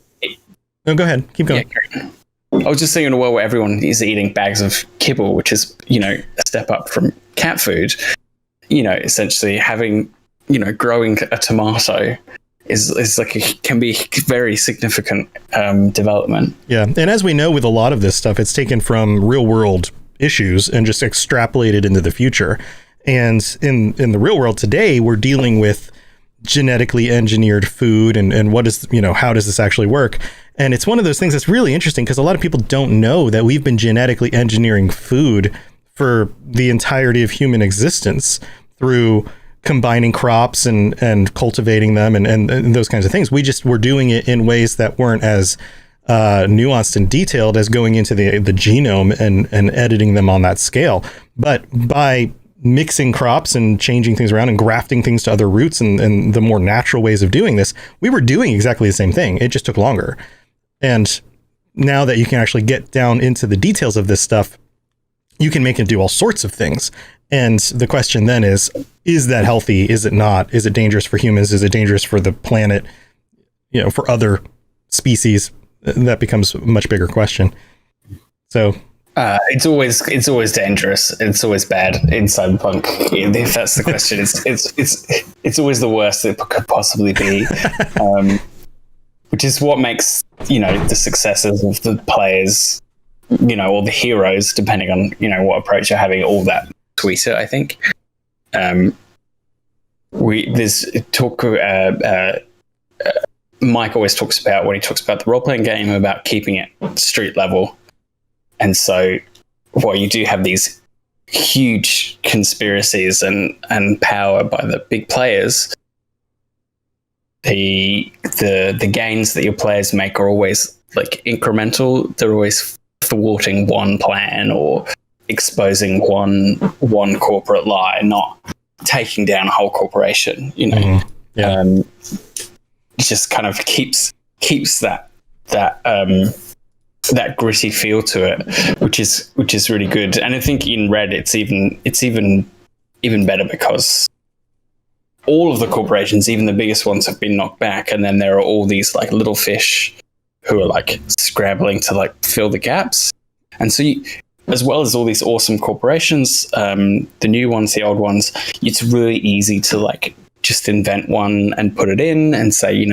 No, go ahead. Keep going. Yeah, I was just saying, in a world where everyone is eating bags of kibble, which is a step up from cat food. Essentially having growing a tomato is like can be very significant development. Yeah, and as we know with a lot of this stuff, it's taken from real world issues and just extrapolated into the future. And in the real world today, we're dealing with genetically engineered food and what is how does this actually work? And it's one of those things that's really interesting because a lot of people don't know that we've been genetically engineering food for the entirety of human existence through combining crops and cultivating them and those kinds of things. We just were doing it in ways that weren't as nuanced and detailed as going into the genome and editing them on that scale. But by mixing crops and changing things around and grafting things to other roots and the more natural ways of doing this, we were doing exactly the same thing. It just took longer. And now that you can actually get down into the details of this stuff, you can make it do all sorts of things. And the question then is that healthy? Is it not? Is it dangerous for humans? Is it dangerous for the planet? For other species? That becomes a much bigger question. So it's always dangerous. It's always bad in Cyberpunk. If that's the question, it's always the worst it could possibly be, which is what makes the successes of the players, or the heroes, depending on what approach you're having, all that sweeter, I think. There's talk. Mike always talks about, when he talks about the role-playing game, about keeping it street level. And so while you do have these huge conspiracies and power by the big players, the gains that your players make are always like incremental. They're always thwarting one plan or exposing one corporate lie, not taking down a whole corporation, Mm-hmm. Yeah. It just kind of keeps that gritty feel to it, which is really good. And I think in Red it's even better because all of the corporations, even the biggest ones, have been knocked back, and then there are all these like little fish who are like scrambling to like fill the gaps. And so as well as all these awesome corporations, the new ones, the old ones, it's really easy to like just invent one and put it in and say,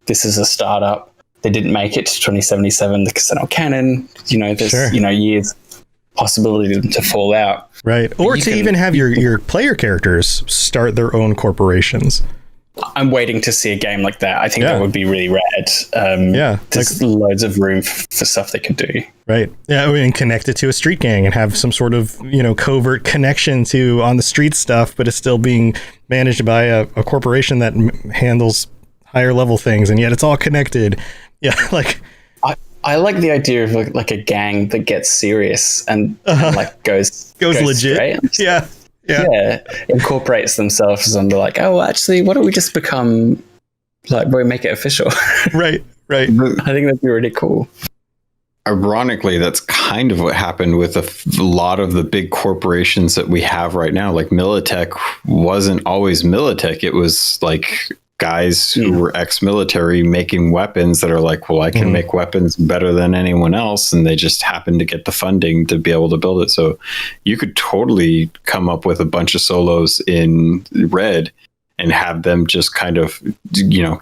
this is a startup. They didn't make it to 2077 because they're not canon. There's Sure. Years possibility of them to fall out. Right. Or to even have your player characters start their own corporations. I'm waiting to see a game like that. I think that would be really rad. There's loads of room for stuff they could do. Right. Yeah. I mean, connect it to a street gang and have some sort of, covert connection to on the street stuff, but it's still being managed by a corporation that handles higher level things. And yet it's all connected. Yeah. Like, I like the idea of like a gang that gets serious and like goes legit. Straight. Yeah. Incorporates themselves and they're like, oh, actually, why don't we just become like, we make it official? Right. I think that'd be really cool. Ironically, that's kind of what happened with a lot of the big corporations that we have right now. Like Militech wasn't always Militech. It was like guys who were ex-military making weapons that are like, well, I can make weapons better than anyone else. And they just happened to get the funding to be able to build it. So you could totally come up with a bunch of solos in Red and have them just kind of,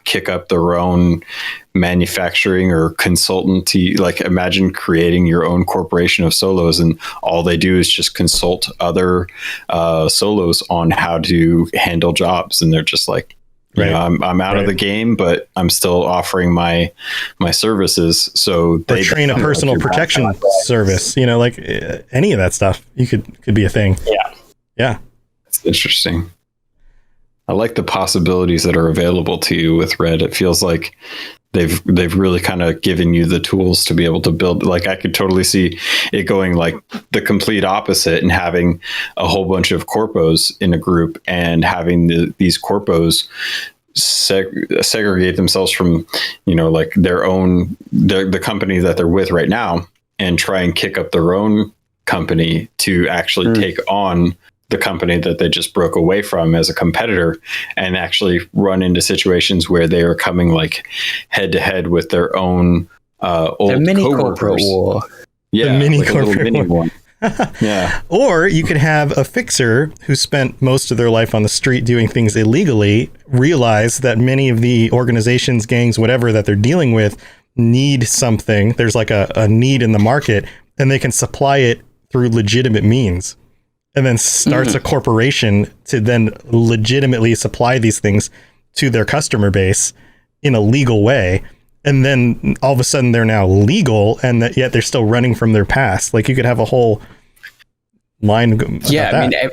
kick up their own manufacturing or consultancy. Like imagine creating your own corporation of solos and all they do is just consult other solos on how to handle jobs. And they're just like, I'm out of the game, but I'm still offering my services. So they train a personal protection service, like any of that stuff. You could be a thing. Yeah. It's interesting. I like the possibilities that are available to you with Red. It feels like they've really kind of given you the tools to be able to build. Like I could totally see it going like the complete opposite and having a whole bunch of corpos in a group and having these corpos segregate themselves from, like their own, the company that they're with right now and try and kick up their own company to actually take on the company that they just broke away from as a competitor and actually run into situations where they are coming like head to head with their own old mini coworkers. Corporate war. Yeah, the mini like corporate war. one. Yeah. Or you could have a fixer who spent most of their life on the street doing things illegally, realize that many of the organizations, gangs, whatever that they're dealing with need something. There's like a need in the market and they can supply it through legitimate means. And then starts a corporation to then legitimately supply these things to their customer base in a legal way. And then all of a sudden they're now legal and yet they're still running from their past. Like you could have a whole line about Yeah, that? I mean,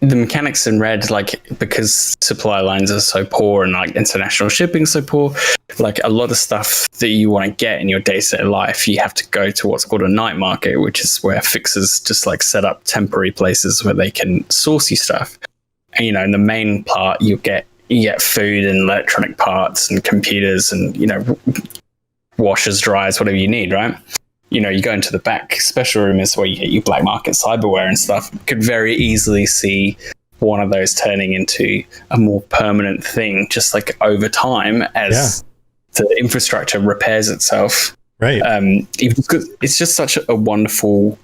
the mechanics in Red, like, because supply lines are so poor and like international shipping so poor, like a lot of stuff that you want to get in your day-to-day life, you have to go to what's called a night market, which is where fixers just like set up temporary places where they can source you stuff. And, you know, in the main part, you get food and electronic parts and computers and, you know, washers, dryers, whatever you need, right? You know, you go into the back special room is where you get your black market cyberware and stuff. You could very easily see one of those turning into a more permanent thing, just like over time as the infrastructure repairs itself. Right. Even because it's just such a wonderful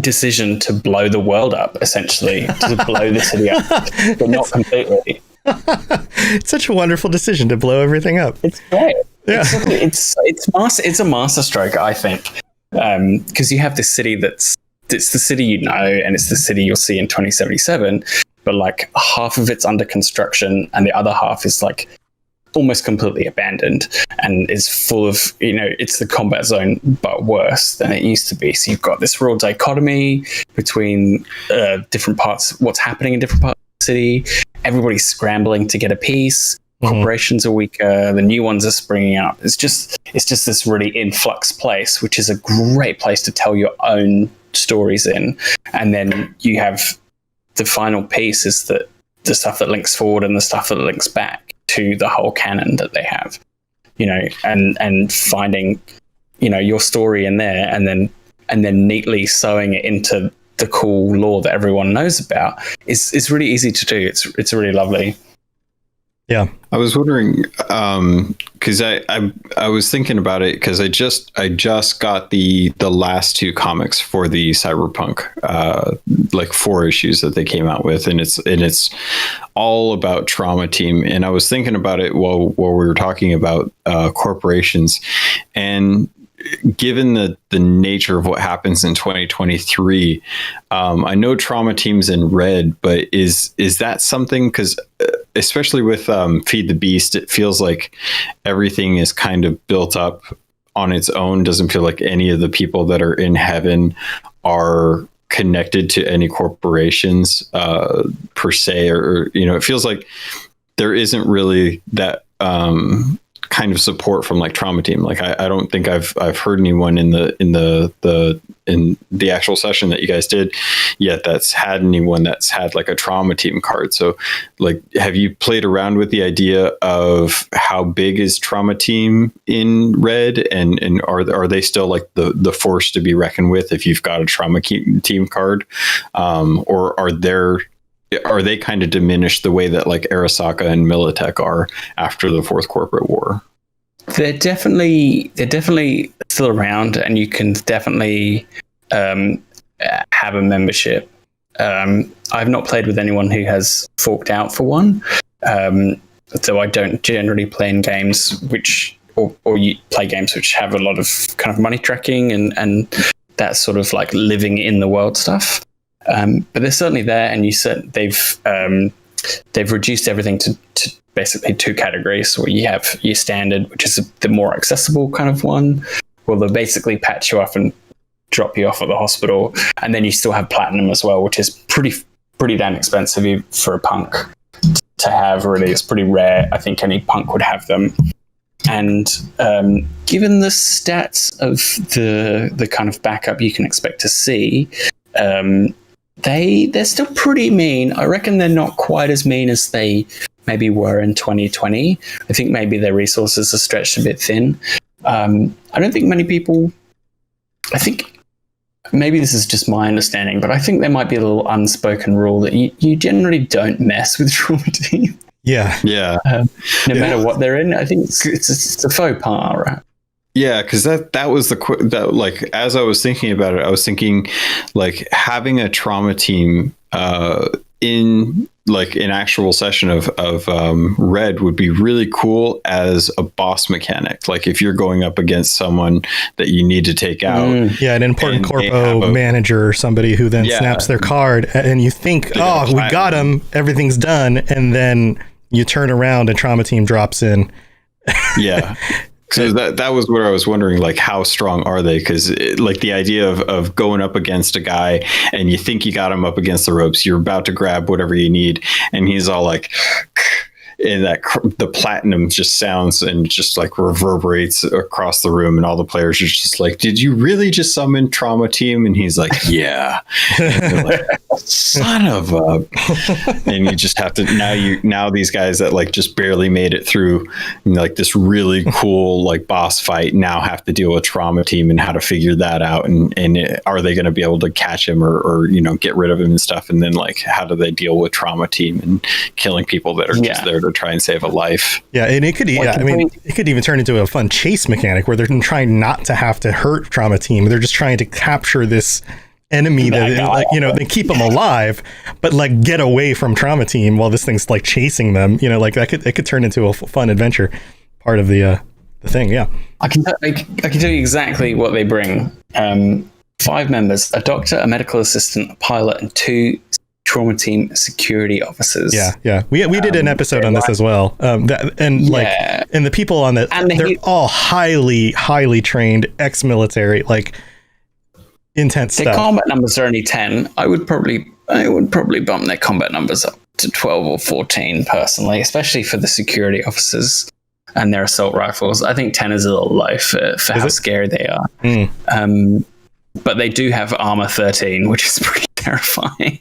decision to blow the world up, essentially, to blow the city up, but not completely. It's such a wonderful decision to blow everything up. It's great. Yeah. It's a masterstroke, I think, because you have this city it's the city you know, and it's the city you'll see in 2077, but like half of it's under construction and the other half is like almost completely abandoned and is full of, you know, it's the combat zone but worse than it used to be. So you've got this real dichotomy between different parts, what's happening in different parts of the city. Everybody's scrambling to get a piece. Corporations are weaker, the new ones are springing up. It's just this really influx place, which is a great place to tell your own stories in. And then you have the final piece is that the stuff that links forward and the stuff that links back to the whole canon that they have, you know, and finding, you know, your story in there and then neatly sewing it into the cool lore that everyone knows about is really easy to do. It's really lovely. Yeah. I was wondering, because I was thinking about it because I just got the last two comics for the Cyberpunk, like 4 issues that they came out with, and it's all about Trauma Team. And I was thinking about it while we were talking about corporations, and given the nature of what happens in 2023, I know Trauma Team's in Red, but is that something? Because especially with Feed the Beast, it feels like everything is kind of built up on its own. Doesn't feel like any of the people that are in heaven are connected to any corporations per se, or you know, it feels like there isn't really that kind of support from like Trauma Team. Like I don't think I've heard anyone in the actual session that you guys did yet that's had anyone that's had like a Trauma Team card. So like, have you played around with the idea of how big is Trauma Team in Red, and are they still like the force to be reckoned with if you've got a Trauma Team card, or are they kind of diminished the way that like Arasaka and Militech are after the Fourth Corporate War? They're definitely still around, and you can definitely have a membership. I've not played with anyone who has forked out for one, so I don't generally play in games or you play games which have a lot of kind of money tracking and that sort of like living in the world stuff. But they're certainly there, and you said they've reduced everything to basically 2 categories. Where you have your standard, which is the more accessible kind of one. Well, they'll basically patch you up and drop you off at the hospital, and then you still have platinum as well, which is pretty damn expensive for a punk to have. Really, it's pretty rare. I think any punk would have them. And given the stats of the kind of backup you can expect to see, they're still pretty mean. I reckon they're not quite as mean as they maybe were in 2020. I think maybe their resources are stretched a bit thin. I don't think many people, I think maybe this is just my understanding, but I think there might be a little unspoken rule that you generally don't mess with Trauma Team. Yeah. No matter what they're in. I think it's a faux pas, right? Yeah, because that was that like, as I was thinking about it, I was thinking like having a Trauma Team in like an actual session of Red would be really cool as a boss mechanic. Like if you're going up against someone that you need to take out. An important corpo manager or somebody who then snaps their card, and you think, oh, we got him, everything's done, and then you turn around and Trauma Team drops in. Yeah. So that was what I was wondering, like, how strong are they? Because like the idea of going up against a guy and you think you got him up against the ropes, you're about to grab whatever you need, and he's all like, and the platinum just sounds and just like reverberates across the room, and all the players are just like, "Did you really just summon Trauma Team?" And he's like, "Yeah." And they're like, "Son of a!" And you just have to now these guys that like just barely made it through like this really cool like boss fight now have to deal with Trauma Team and how to figure that out, and are they going to be able to catch him or get rid of him and stuff, and then like how do they deal with Trauma Team and killing people that are just there to try and save a life. Yeah, and it could it could even turn into a fun chase mechanic where they're trying not to have to hurt Trauma Team. They're just trying to capture this enemy that they keep them alive, but like get away from Trauma Team while this thing's like chasing them. Like it could turn into a fun adventure part of the thing. Yeah, I can tell you exactly what they bring. 5 members: a doctor, a medical assistant, a pilot, and 2 Trauma Team security officers. Yeah. We did an episode on this as well. And the people on that, they're all highly trained, ex-military, like intense their stuff. Combat numbers are only 10. I would probably bump their combat numbers up to 12 or 14 personally, especially for the security officers and their assault rifles. I think 10 is a little low for how scary they are. But they do have armor 13, which is pretty terrifying.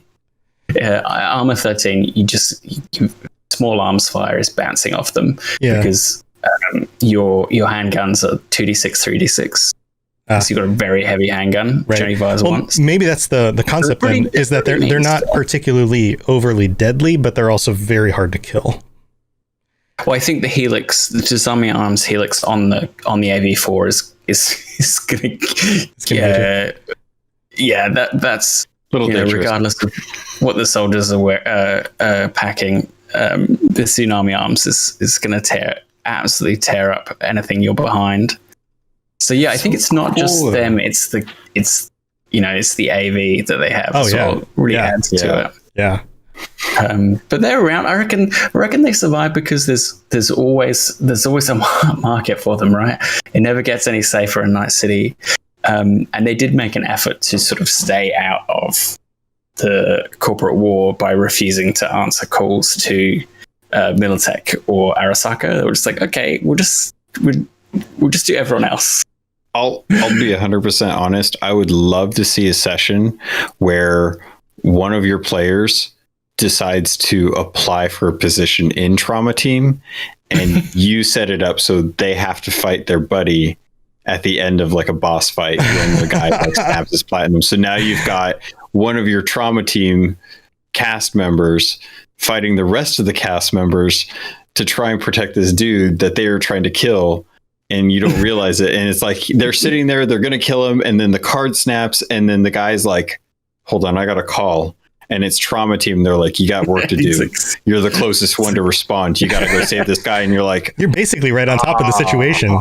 Armor 13, you small arms fire is bouncing off them because your handguns are 2d6, 3d6. So you've got a very heavy handgun, which only fires once. Maybe that's the concept then, is that they're not particularly overly deadly, but they're also very hard to kill. Well, I think the helix, the disarming arms helix on the AV4 is going to that's regardless of what the soldiers are packing, the tsunami arms is going to absolutely tear up anything you're behind. So yeah, I think it's not just them; it's the AV that they have. Really adds to it. Yeah. But they're around. I reckon they survive because there's always a market for them, right? It never gets any safer in Night City. And they did make an effort to sort of stay out of the corporate war by refusing to answer calls to Militech or Arasaka. They were just like, okay, we'll just do everyone else. I'll be 100% honest. I would love to see a session where one of your players decides to apply for a position in Trauma Team, and you set it up so they have to fight their buddy at the end of like a boss fight when the guy like snaps his platinum. So now you've got one of your Trauma Team cast members fighting the rest of the cast members to try and protect this dude that they are trying to kill, and you don't realize it. And it's like they're sitting there, they're going to kill him, and then the card snaps, and then the guy's like, hold on, I got a call. And it's Trauma Team. They're like, you got work to do. You're the closest one to respond. You got to go save this guy. And you're like, you're basically right on top of the situation.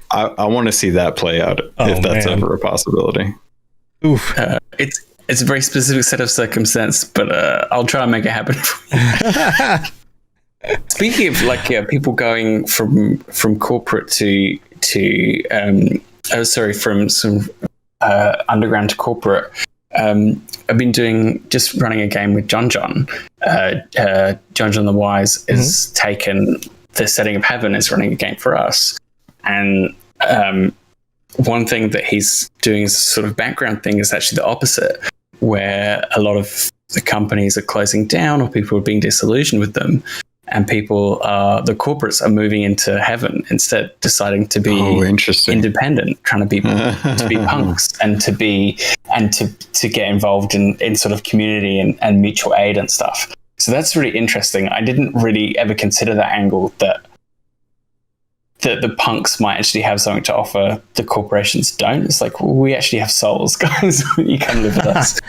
I want to see that play out if that's ever a possibility. Oof. It's a very specific set of circumstance, but I'll try and make it happen for you. Speaking of people going from corporate from some underground to corporate. I've been running a game with John. John the Wise is taken the setting of Heaven, is running a game for us. And one thing that he's doing as a sort of background thing is actually the opposite, where a lot of the companies are closing down or people are being disillusioned with them. And the corporates are moving into Heaven instead, deciding to be independent, trying to be punks and to get involved in sort of community and mutual aid and stuff. So that's really interesting. I didn't really ever consider that angle, that the punks might actually have something to offer the corporations don't. It's like, well, we actually have souls, guys. You come live with us.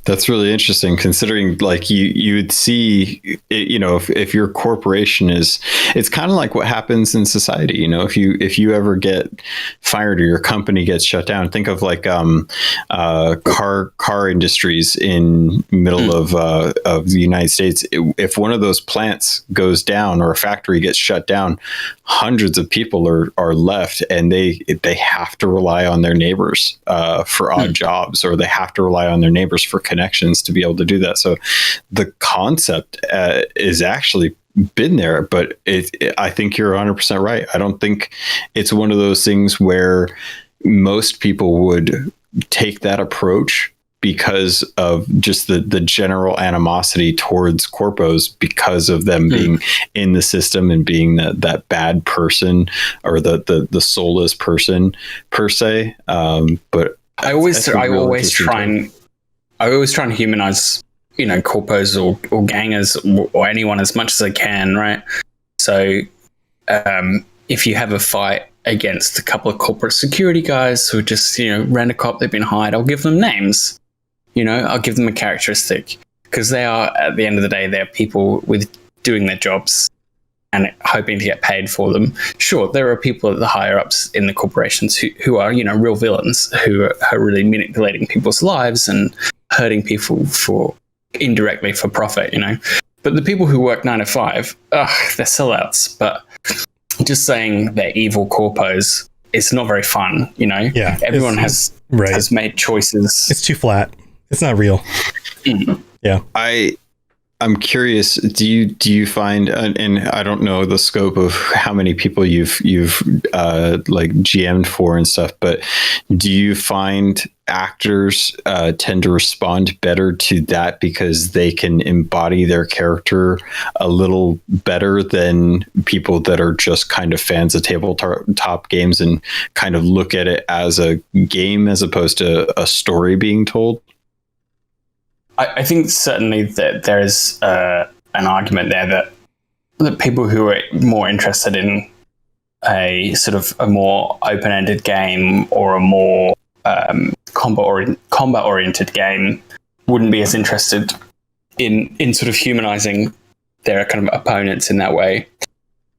That's really interesting, considering like you would see, if your corporation it's kind of like what happens in society. If you ever get fired or your company gets shut down, think of like car industries in middle of the United States. If one of those plants goes down or a factory gets shut down, hundreds of people are left, and they have to rely on their neighbors for odd jobs, or they have to rely on their neighbors for connections to be able to do that. So the concept is actually been there, but I think you're 100% right. I don't think it's one of those things where most people would take that approach because of just the general animosity towards corpos, because of them being in the system and being that bad person, or the soulless person per se. But I always try and humanize, corpos or gangers or anyone as much as I can, right? So if you have a fight against a couple of corporate security guys who just, ran a cop, they've been hired, I'll give them names. I'll give them a characteristic, because they are, at the end of the day, they're people with doing their jobs and hoping to get paid for them. Sure, there are people at the higher ups in the corporations who are, real villains, who are really manipulating people's lives and hurting people indirectly for profit, But the people who work 9 to 5, they're sellouts. But just saying they're evil corpos, it's not very fun, Yeah, everyone has made choices. It's too flat. It's not real. Yeah. I'm curious, do you find, and I don't know the scope of how many people you've like GM'd for and stuff, but do you find actors tend to respond better to that because they can embody their character a little better than people that are just kind of fans of tabletop games and kind of look at it as a game as opposed to a story being told? I think certainly that there is an argument there that people who are more interested in a sort of a more open-ended game or a more combat-oriented game wouldn't be as interested in sort of humanizing their kind of opponents in that way.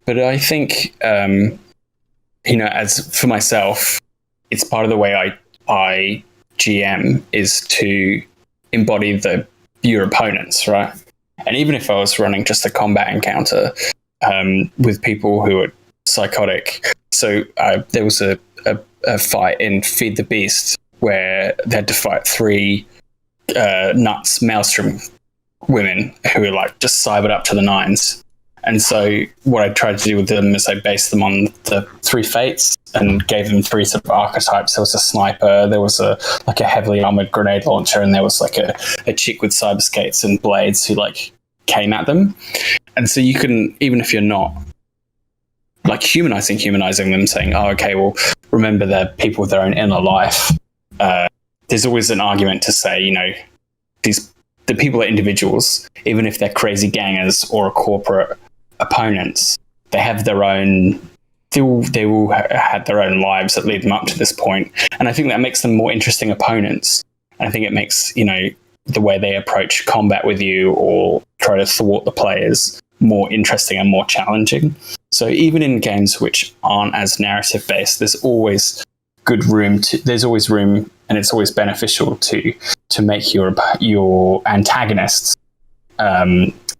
But I think, as for myself, it's part of the way I GM is to embody your opponents, right? And even if I was running just a combat encounter with people who are psychotic, so there was a fight in Feed the Beast where they had to fight 3 nuts maelstrom women who were like just cybered up to the nines. And so what I tried to do with them is I based them on the 3 fates and gave them 3 sort of archetypes. There was a sniper, there was a heavily armored grenade launcher, and there was like a chick with cyber skates and blades who like came at them. And so you can, even if you're not like humanizing them, saying, oh, okay, well, remember they're people with their own inner life. There's always an argument to say, the people are individuals, even if they're crazy gangers or corporate opponents, they have their own, they will have their own lives that lead them up to this point. And I think that makes them more interesting opponents. And I think it makes, the way they approach combat with you or try to thwart the players more interesting and more challenging. So even in games which aren't as narrative based, there's always room, and it's always beneficial to make your antagonists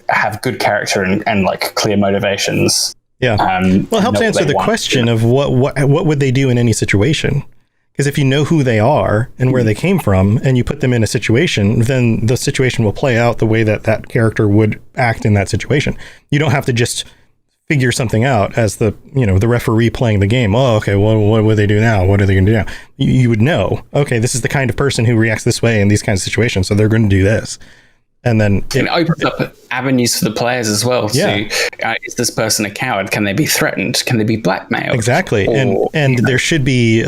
have good character and like clear motivations. Yeah. Well, it helps answer the question of what would they do in any situation. Because if you know who they are and where they came from, and you put them in a situation, then the situation will play out the way that character would act in that situation. You don't have to just figure something out as the referee playing the game. Oh, okay, well, what would they do now? What are they going to do now? You would know, okay, this is the kind of person who reacts this way in these kinds of situations, so they're going to do this. And then it opens up avenues for the players as well. Yeah. So, is this person a coward? Can they be threatened? Can they be blackmailed? Exactly. And there should be,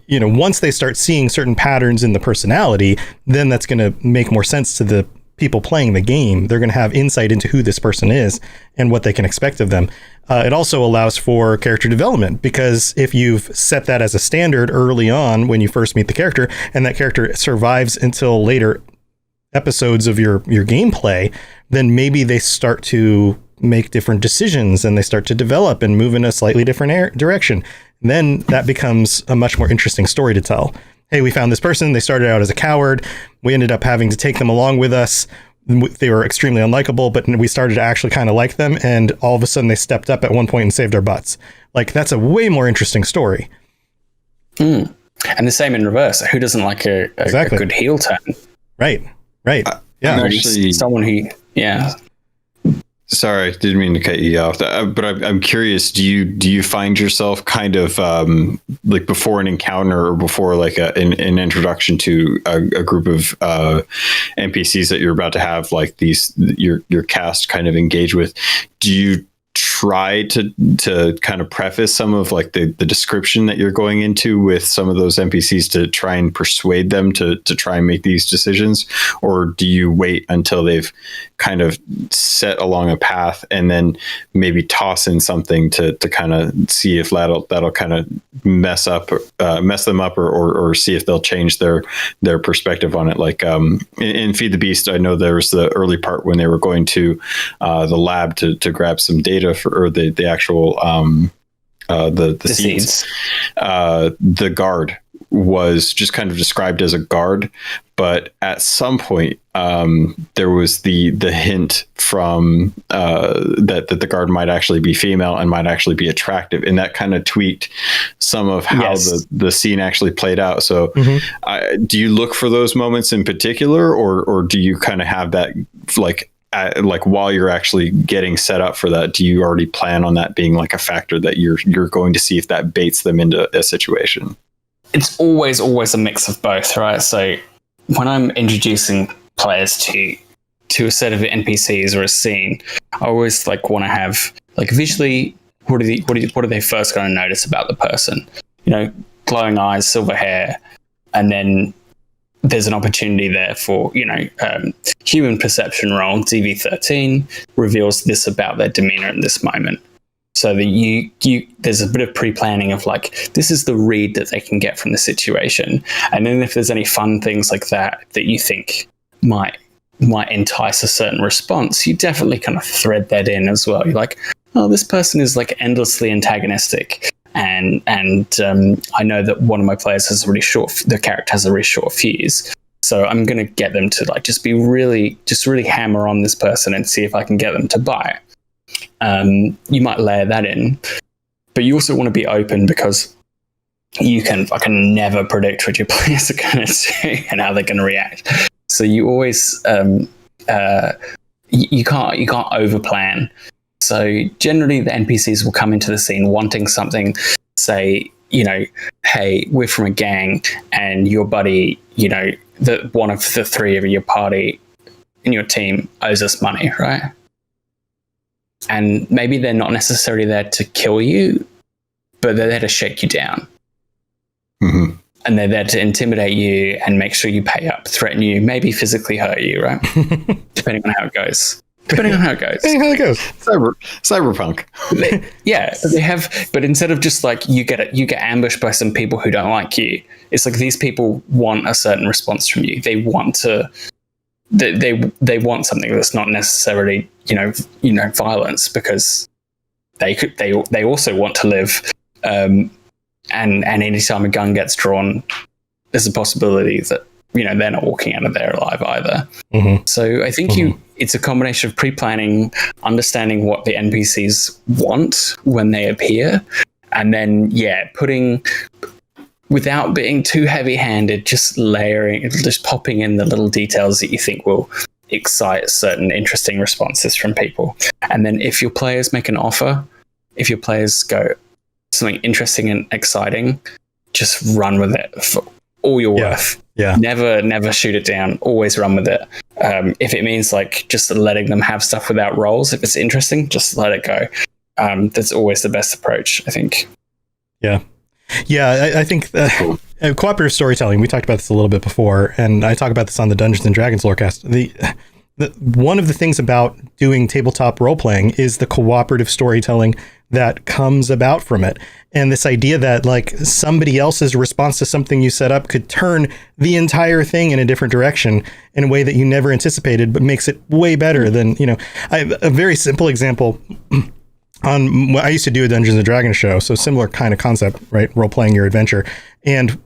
once they start seeing certain patterns in the personality, then that's going to make more sense to the people playing the game. They're going to have insight into who this person is and what they can expect of them. It also allows for character development, because if you've set that as a standard early on when you first meet the character, and that character survives until later episodes of your gameplay, then maybe they start to make different decisions and they start to develop and move in a slightly different direction. Then that becomes a much more interesting story to tell. Hey, we found this person. They started out as a coward. We ended up having to take them along with us. They were extremely unlikable, but we started to actually kind of like them. And all of a sudden they stepped up at one point and saved our butts. Like, that's a way more interesting story. And the same in reverse. Who doesn't like a good heel turn? Right. Yeah. Actually, someone who, Sorry, didn't mean to cut you off. But I'm curious. Do you find yourself kind of like before an encounter or before like an introduction to a group of NPCs that you're about to have like your cast kind of engage with? Do you try to kind of preface some of like the description that you're going into with some of those NPCs to try and persuade them to try and make these decisions? Or do you wait until they've kind of set along a path and then maybe toss in something to kind of see if that'll kind of mess them up or see if they'll change their perspective on it? Like in Feed the Beast, I know there was the early part when they were going to the lab to grab some data for the actual the seeds. The guard was just kind of described as a guard, but at some point there was the hint from that the guard might actually be female and might actually be attractive, and that kind of tweaked some of how the scene actually played out. So do you look for those moments in particular, or do you kind of have that like while you're actually getting set up for that, do you already plan on that being like a factor that you're going to see if that baits them into a situation? It's always a mix of both, right? So when I'm introducing players to a set of NPCs or a scene, I always like want to have like visually what are they first going to notice about the person? You know, glowing eyes, silver hair, and then there's an opportunity there for, human perception roll. DV13 reveals this about their demeanor in this moment. So that there's a bit of pre-planning of like, this is the read that they can get from the situation. And then if there's any fun things like that you think might entice a certain response, you definitely kind of thread that in as well. You're like, oh, this person is like endlessly antagonistic. And I know that one of my players has the character has a really short fuse. So I'm going to get them to like just really hammer on this person and see if I can get them to buy. You might layer that in, but you also want to be open because you can fucking never predict what your players are going to do and how they're going to react. So you always you can't overplan. So generally the NPCs will come into the scene wanting something, say, hey, we're from a gang and your buddy, that one of the three of your party in your team owes us money, right? And maybe they're not necessarily there to kill you, but they're there to shake you down. Mm-hmm. And they're there to intimidate you and make sure you pay up, threaten you, maybe physically hurt you, right? Depending on how it goes. Cyberpunk. But instead of just like you get ambushed by some people who don't like you, it's like these people want a certain response from you. They want they want something that's not necessarily violence, because they also want to live. And anytime a gun gets drawn, there's a possibility that they're not walking out of there alive either. Mm-hmm. So I think it's a combination of pre-planning, understanding what the NPCs want when they appear, and then putting, without being too heavy-handed, just popping in the little details that you think will excite certain interesting responses from people. And then if your players make an offer, if your players go something interesting and exciting, just run with it for all you're worth. Yeah. Never shoot it down. Always run with it. If it means like just letting them have stuff without rolls, if it's interesting, just let it go. That's always the best approach, I think. Yeah. Yeah, I think cooperative storytelling, we talked about this a little bit before, and I talk about this on the Dungeons and Dragons Lorecast. One of the things about doing tabletop role-playing is the cooperative storytelling that comes about from it. And this idea that like somebody else's response to something you set up could turn the entire thing in a different direction in a way that you never anticipated, but makes it way better than, a very simple example. I used to do a Dungeons and Dragons show, so similar kind of concept, right? Role playing your adventure. And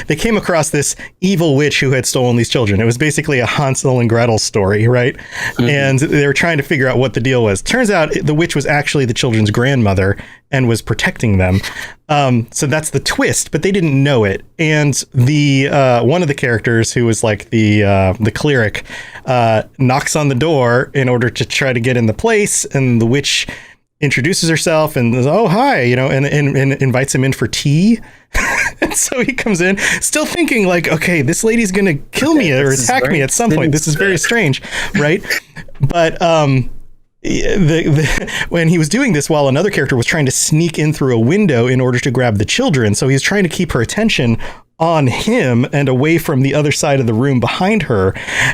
they came across this evil witch who had stolen these children. It was basically a Hansel and Gretel story, right? Mm-hmm. And they were trying to figure out what the deal was. Turns out the witch was actually the children's grandmother and was protecting them. So that's the twist, but they didn't know it. And the one of the characters, who was like the cleric, knocks on the door in order to try to get in the place, and the witch introduces herself and says, "Oh, hi," and invites him in for tea. And so he comes in still thinking like, okay, this lady's going to kill me or attack me at some point. This is very strange. Right. But, when he was doing this while another character was trying to sneak in through a window in order to grab the children. So he's trying to keep her attention on him and away from the other side of the room behind her.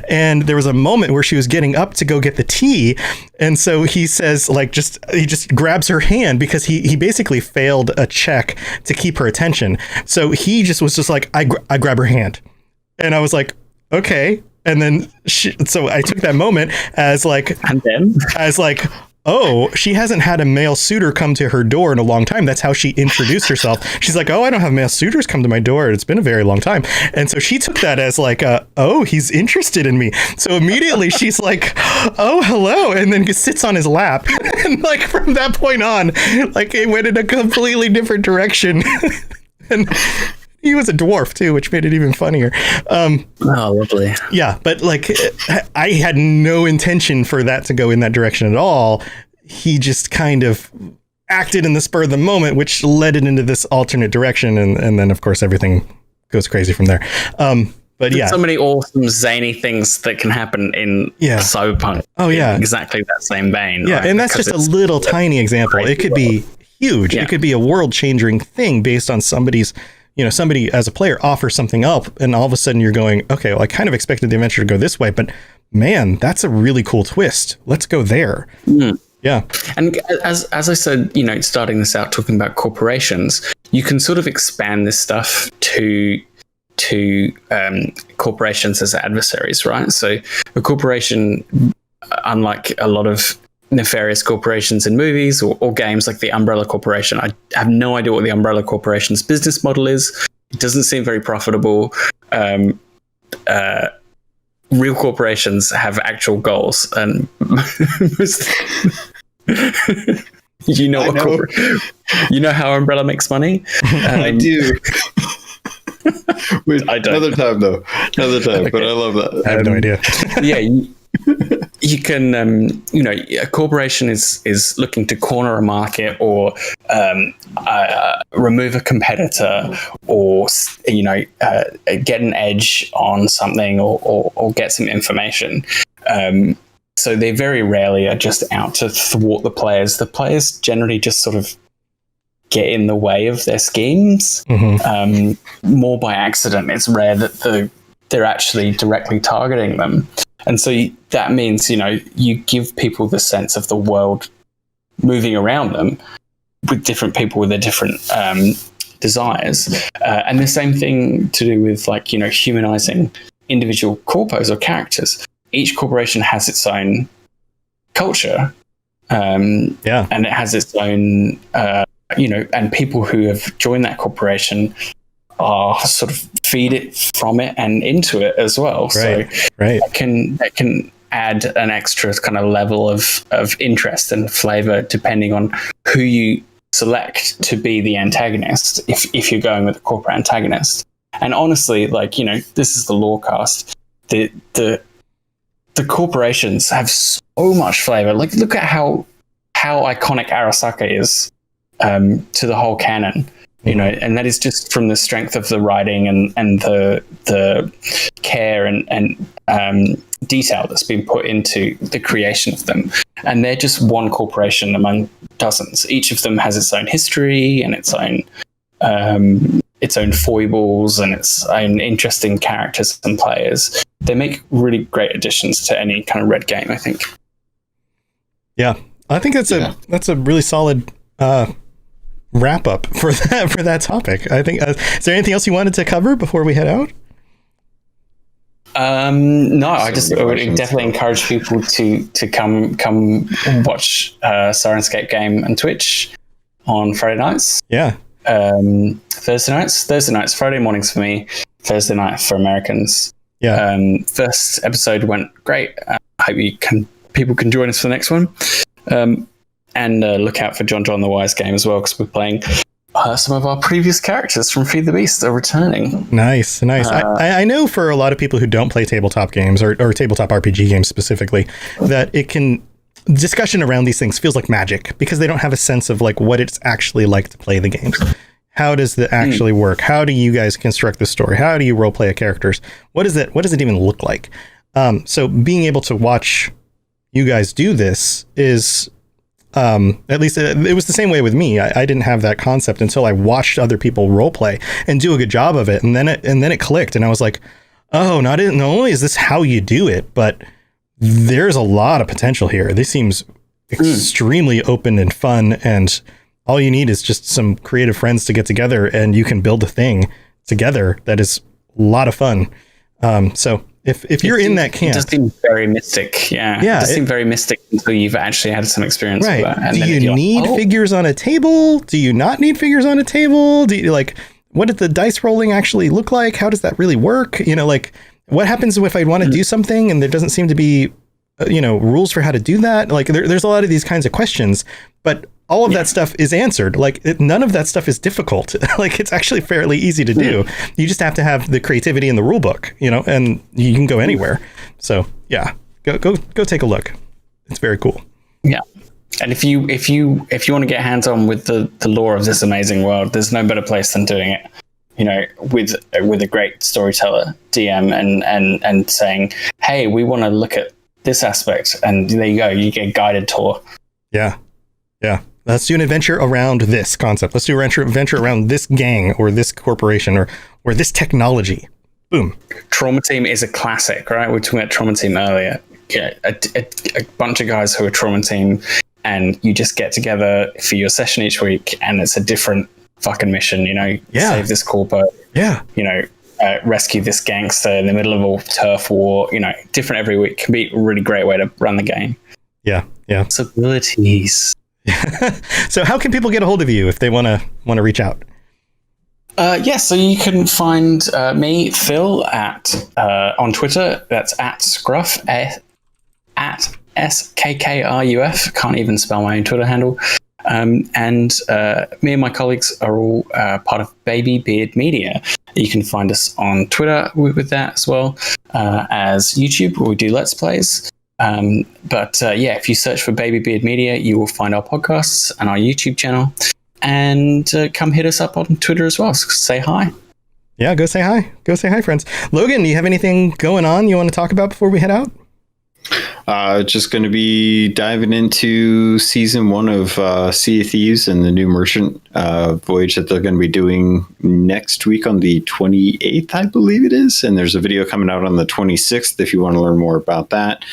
And there was a moment where she was getting up to go get the tea. And so he says, like, he just grabs her hand because he basically failed a check to keep her attention. So he was just like, I grab her hand. And I was like, okay. And then so I took that moment as like, oh, she hasn't had a male suitor come to her door in a long time. That's how she introduced herself. She's like, oh, I don't have male suitors come to my door. It's been a very long time. And so she took that as like, oh, he's interested in me. So immediately she's like, oh, hello. And then sits on his lap. And like from that point on, like it went in a completely different direction. And he was a dwarf too, which made it even funnier. Oh, lovely. Yeah, but like I had no intention for that to go in that direction at all. He just kind of acted in the spur of the moment, which led it into this alternate direction. And then, of course, everything goes crazy from there. But yeah, so many awesome zany things that can happen in Cyberpunk. Oh, yeah. In exactly that same vein. Yeah, right? and that's just a little tiny example. It could be huge. Yeah. It could be a world-changing thing based on somebody as a player offers something up, and all of a sudden you're going, okay, well, I kind of expected the adventure to go this way, but man, that's a really cool twist. Let's go there. Mm. Yeah. And as I said, starting this out talking about corporations, you can sort of expand this stuff to corporations as adversaries, right? So a corporation, unlike a lot of nefarious corporations in movies or games like the Umbrella Corporation. I have no idea what the Umbrella Corporation's business model is. It doesn't seem very profitable. Real corporations have actual goals, and you know how Umbrella makes money? I do. Wait, I don't. Another time, okay. But I love that. I have no idea. Yeah. You can, a corporation is looking to corner a market or remove a competitor or, get an edge on something or get some information. So they very rarely are just out to thwart the players. The players generally just sort of get in the way of their schemes, more by accident. It's rare that they're actually directly targeting them. And so that means, you give people the sense of the world moving around them with different people with their different desires. And the same thing to do with humanizing individual corpos or characters. Each corporation has its own culture. And it has its own, and people who have joined that corporation are sort of feed it from it and into it as well. Right, so right. That can add an extra kind of level of interest and flavor depending on who you select to be the antagonist, if you're going with a corporate antagonist. And honestly, this is the Lorecast. The corporations have so much flavor. Like, look at how iconic Arasaka is to the whole canon. And that is just from the strength of the writing and the care and detail that's been put into the creation of them. And they're just one corporation among dozens. Each of them has its own history and its own foibles and its own interesting characters and players. They make really great additions to any kind of Red game, I think. Yeah. I think that's a really solid wrap up for that topic. I think. Is there anything else you wanted to cover before we head out? No, I would definitely encourage people to come watch Sirenscape game on Twitch on Friday nights. Yeah. Thursday nights, Friday mornings for me, Thursday night for Americans. Yeah. First episode went great. I hope people can join us for the next one. And look out for John the Wise game as well, because we're playing some of our previous characters from Feed the Beast are returning. Nice. I know for a lot of people who don't play tabletop games or tabletop RPG games specifically, that discussion around these things feels like magic because they don't have a sense of like what it's actually like to play the games. How does that actually work? How do you guys construct the story? How do you role play characters? What does it even look like? So being able to watch you guys do this is, at least it was the same way with me. I didn't have that concept until I watched other people role play and do a good job of it. And then it clicked and I was like, oh, not only is this how you do it, but there's a lot of potential here. This seems extremely open and fun, and all you need is just some creative friends to get together and you can build a thing together that is a lot of fun. So if you're in that camp, it does seem very mystic. Yeah. It does seem very mystic until you've actually had some experience with that. And do you need figures on a table? Do you not need figures on a table? Do you what did the dice rolling actually look like? How does that really work? What happens if I want to do something and there doesn't seem to be, rules for how to do that? There's a lot of these kinds of questions, but all of that stuff is answered. None of that stuff is difficult. It's actually fairly easy to do. You just have to have the creativity in the rule book, and you can go anywhere. So yeah, go take a look. It's very cool. Yeah. And if you want to get hands on with the lore of this amazing world, there's no better place than doing it, with a great storyteller DM and saying, hey, we want to look at this aspect, and there you go, you get a guided tour. Yeah. Let's do an adventure around this concept. Let's do an adventure around this gang or this corporation or this technology. Boom. Trauma Team is a classic, right? We were talking about Trauma Team earlier. Yeah, a bunch of guys who are Trauma Team, and you just get together for your session each week, and it's a different fucking mission. Save this corpo. Yeah. Rescue this gangster in the middle of a turf war. Different every week. Can be a really great way to run the game. Yeah. Possibilities. So how can people get a hold of you if they want to reach out? So you can find me, Phil, on Twitter. That's at Scruff, at SKKRUF. Can't even spell my own Twitter handle. And me and my colleagues are all part of Baby Beard Media. You can find us on Twitter with that as well as YouTube, where we do Let's Plays. If you search for Baby Beard Media, you will find our podcasts and our YouTube channel. And come hit us up on Twitter as well. So say hi. Yeah, go say hi. Go say hi, friends. Logan, do you have anything going on you want to talk about before we head out? Just going to be diving into season 1 of Sea of Thieves and the new merchant voyage that they're going to be doing next week on the 28th, I believe it is. And there's a video coming out on the 26th if you want to learn more about that.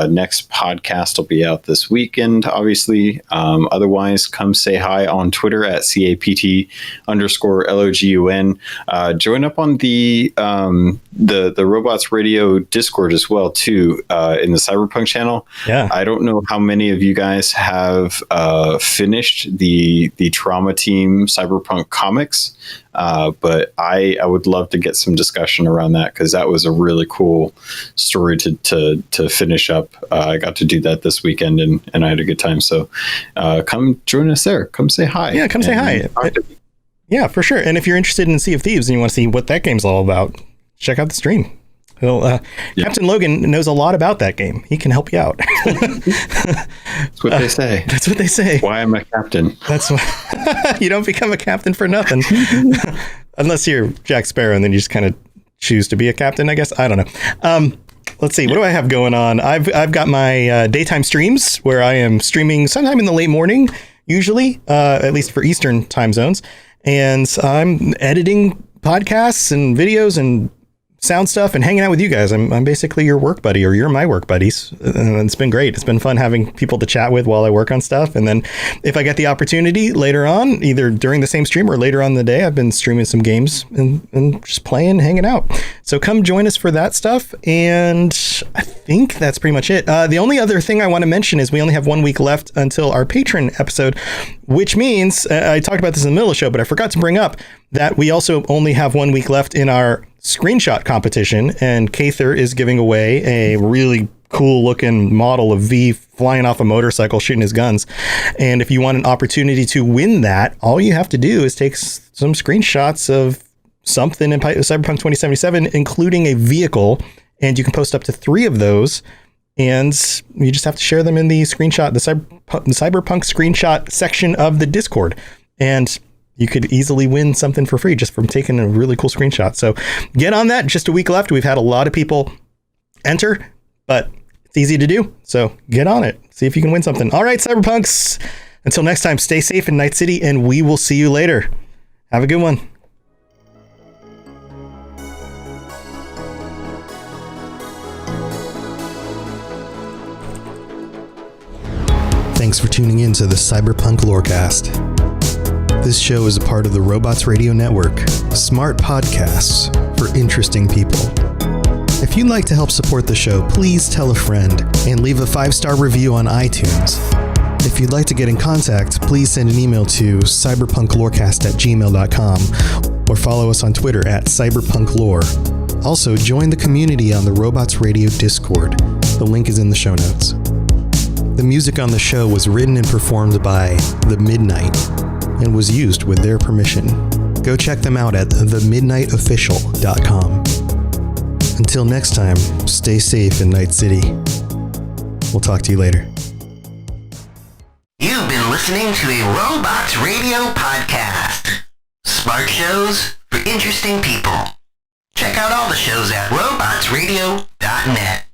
Next podcast will be out this weekend, obviously. Otherwise, come say hi on Twitter at CAPT_LOGUN. Join up on the Robots Radio Discord as well, too, in the Cyberpunk channel. Yeah. I don't know how many of you guys have finished the Trauma Team Cyberpunk comics, but I would love to get some discussion around that, because that was a really cool story to finish up. I got to do that this weekend, and I had a good time. So come join us there. Come say hi. Yeah, come say hi. Yeah, for sure. And if you're interested in Sea of Thieves and you want to see what that game's all about, check out the stream. Well, Captain Logan knows a lot about that game. He can help you out. That's what they say. That's what they say. Why I'm a captain. That's why you don't become a captain for nothing. Unless you're Jack Sparrow and then you just kind of choose to be a captain, I guess. I don't know. Let's see. What do I have going on? I've got my daytime streams where I am streaming sometime in the late morning, usually, at least for Eastern time zones. And I'm editing podcasts and videos and sound stuff and hanging out with you guys. I'm basically your work buddy, or you're my work buddies. And it's been great. It's been fun having people to chat with while I work on stuff. And then if I get the opportunity later on, either during the same stream or later on in the day, I've been streaming some games and just playing, hanging out. So come join us for that stuff. And I think that's pretty much it. The only other thing I want to mention is we only have 1 week left until our patron episode, which means I talked about this in the middle of the show, but I forgot to bring up that we also only have 1 week left in our screenshot competition, and Kather is giving away a really cool looking model of V flying off a motorcycle shooting his guns. And if you want an opportunity to win that, all you have to do is take some screenshots of something in Cyberpunk 2077, including a vehicle, and you can post up to 3 of those, and you just have to share them in the screenshot, the Cyberpunk screenshot section of the Discord, and you could easily win something for free just from taking a really cool screenshot. So get on that. Just a week left. We've had a lot of people enter, but it's easy to do. So get on it. See if you can win something. All right, Cyberpunks. Until next time, stay safe in Night City, and we will see you later. Have a good one. Thanks for tuning in to the Cyberpunk Lorecast. This show is a part of the Robots Radio Network, smart podcasts for interesting people. If you'd like to help support the show, please tell a friend and leave a 5-star review on iTunes. If you'd like to get in contact, please send an email to cyberpunklorecast@gmail.com or follow us on Twitter @cyberpunklore. Also, join the community on the Robots Radio Discord. The link is in the show notes. The music on the show was written and performed by The Midnight and was used with their permission. Go check them out at themidnightofficial.com. Until next time, stay safe in Night City. We'll talk to you later. You've been listening to a Robots Radio podcast. Smart shows for interesting people. Check out all the shows at robotsradio.net.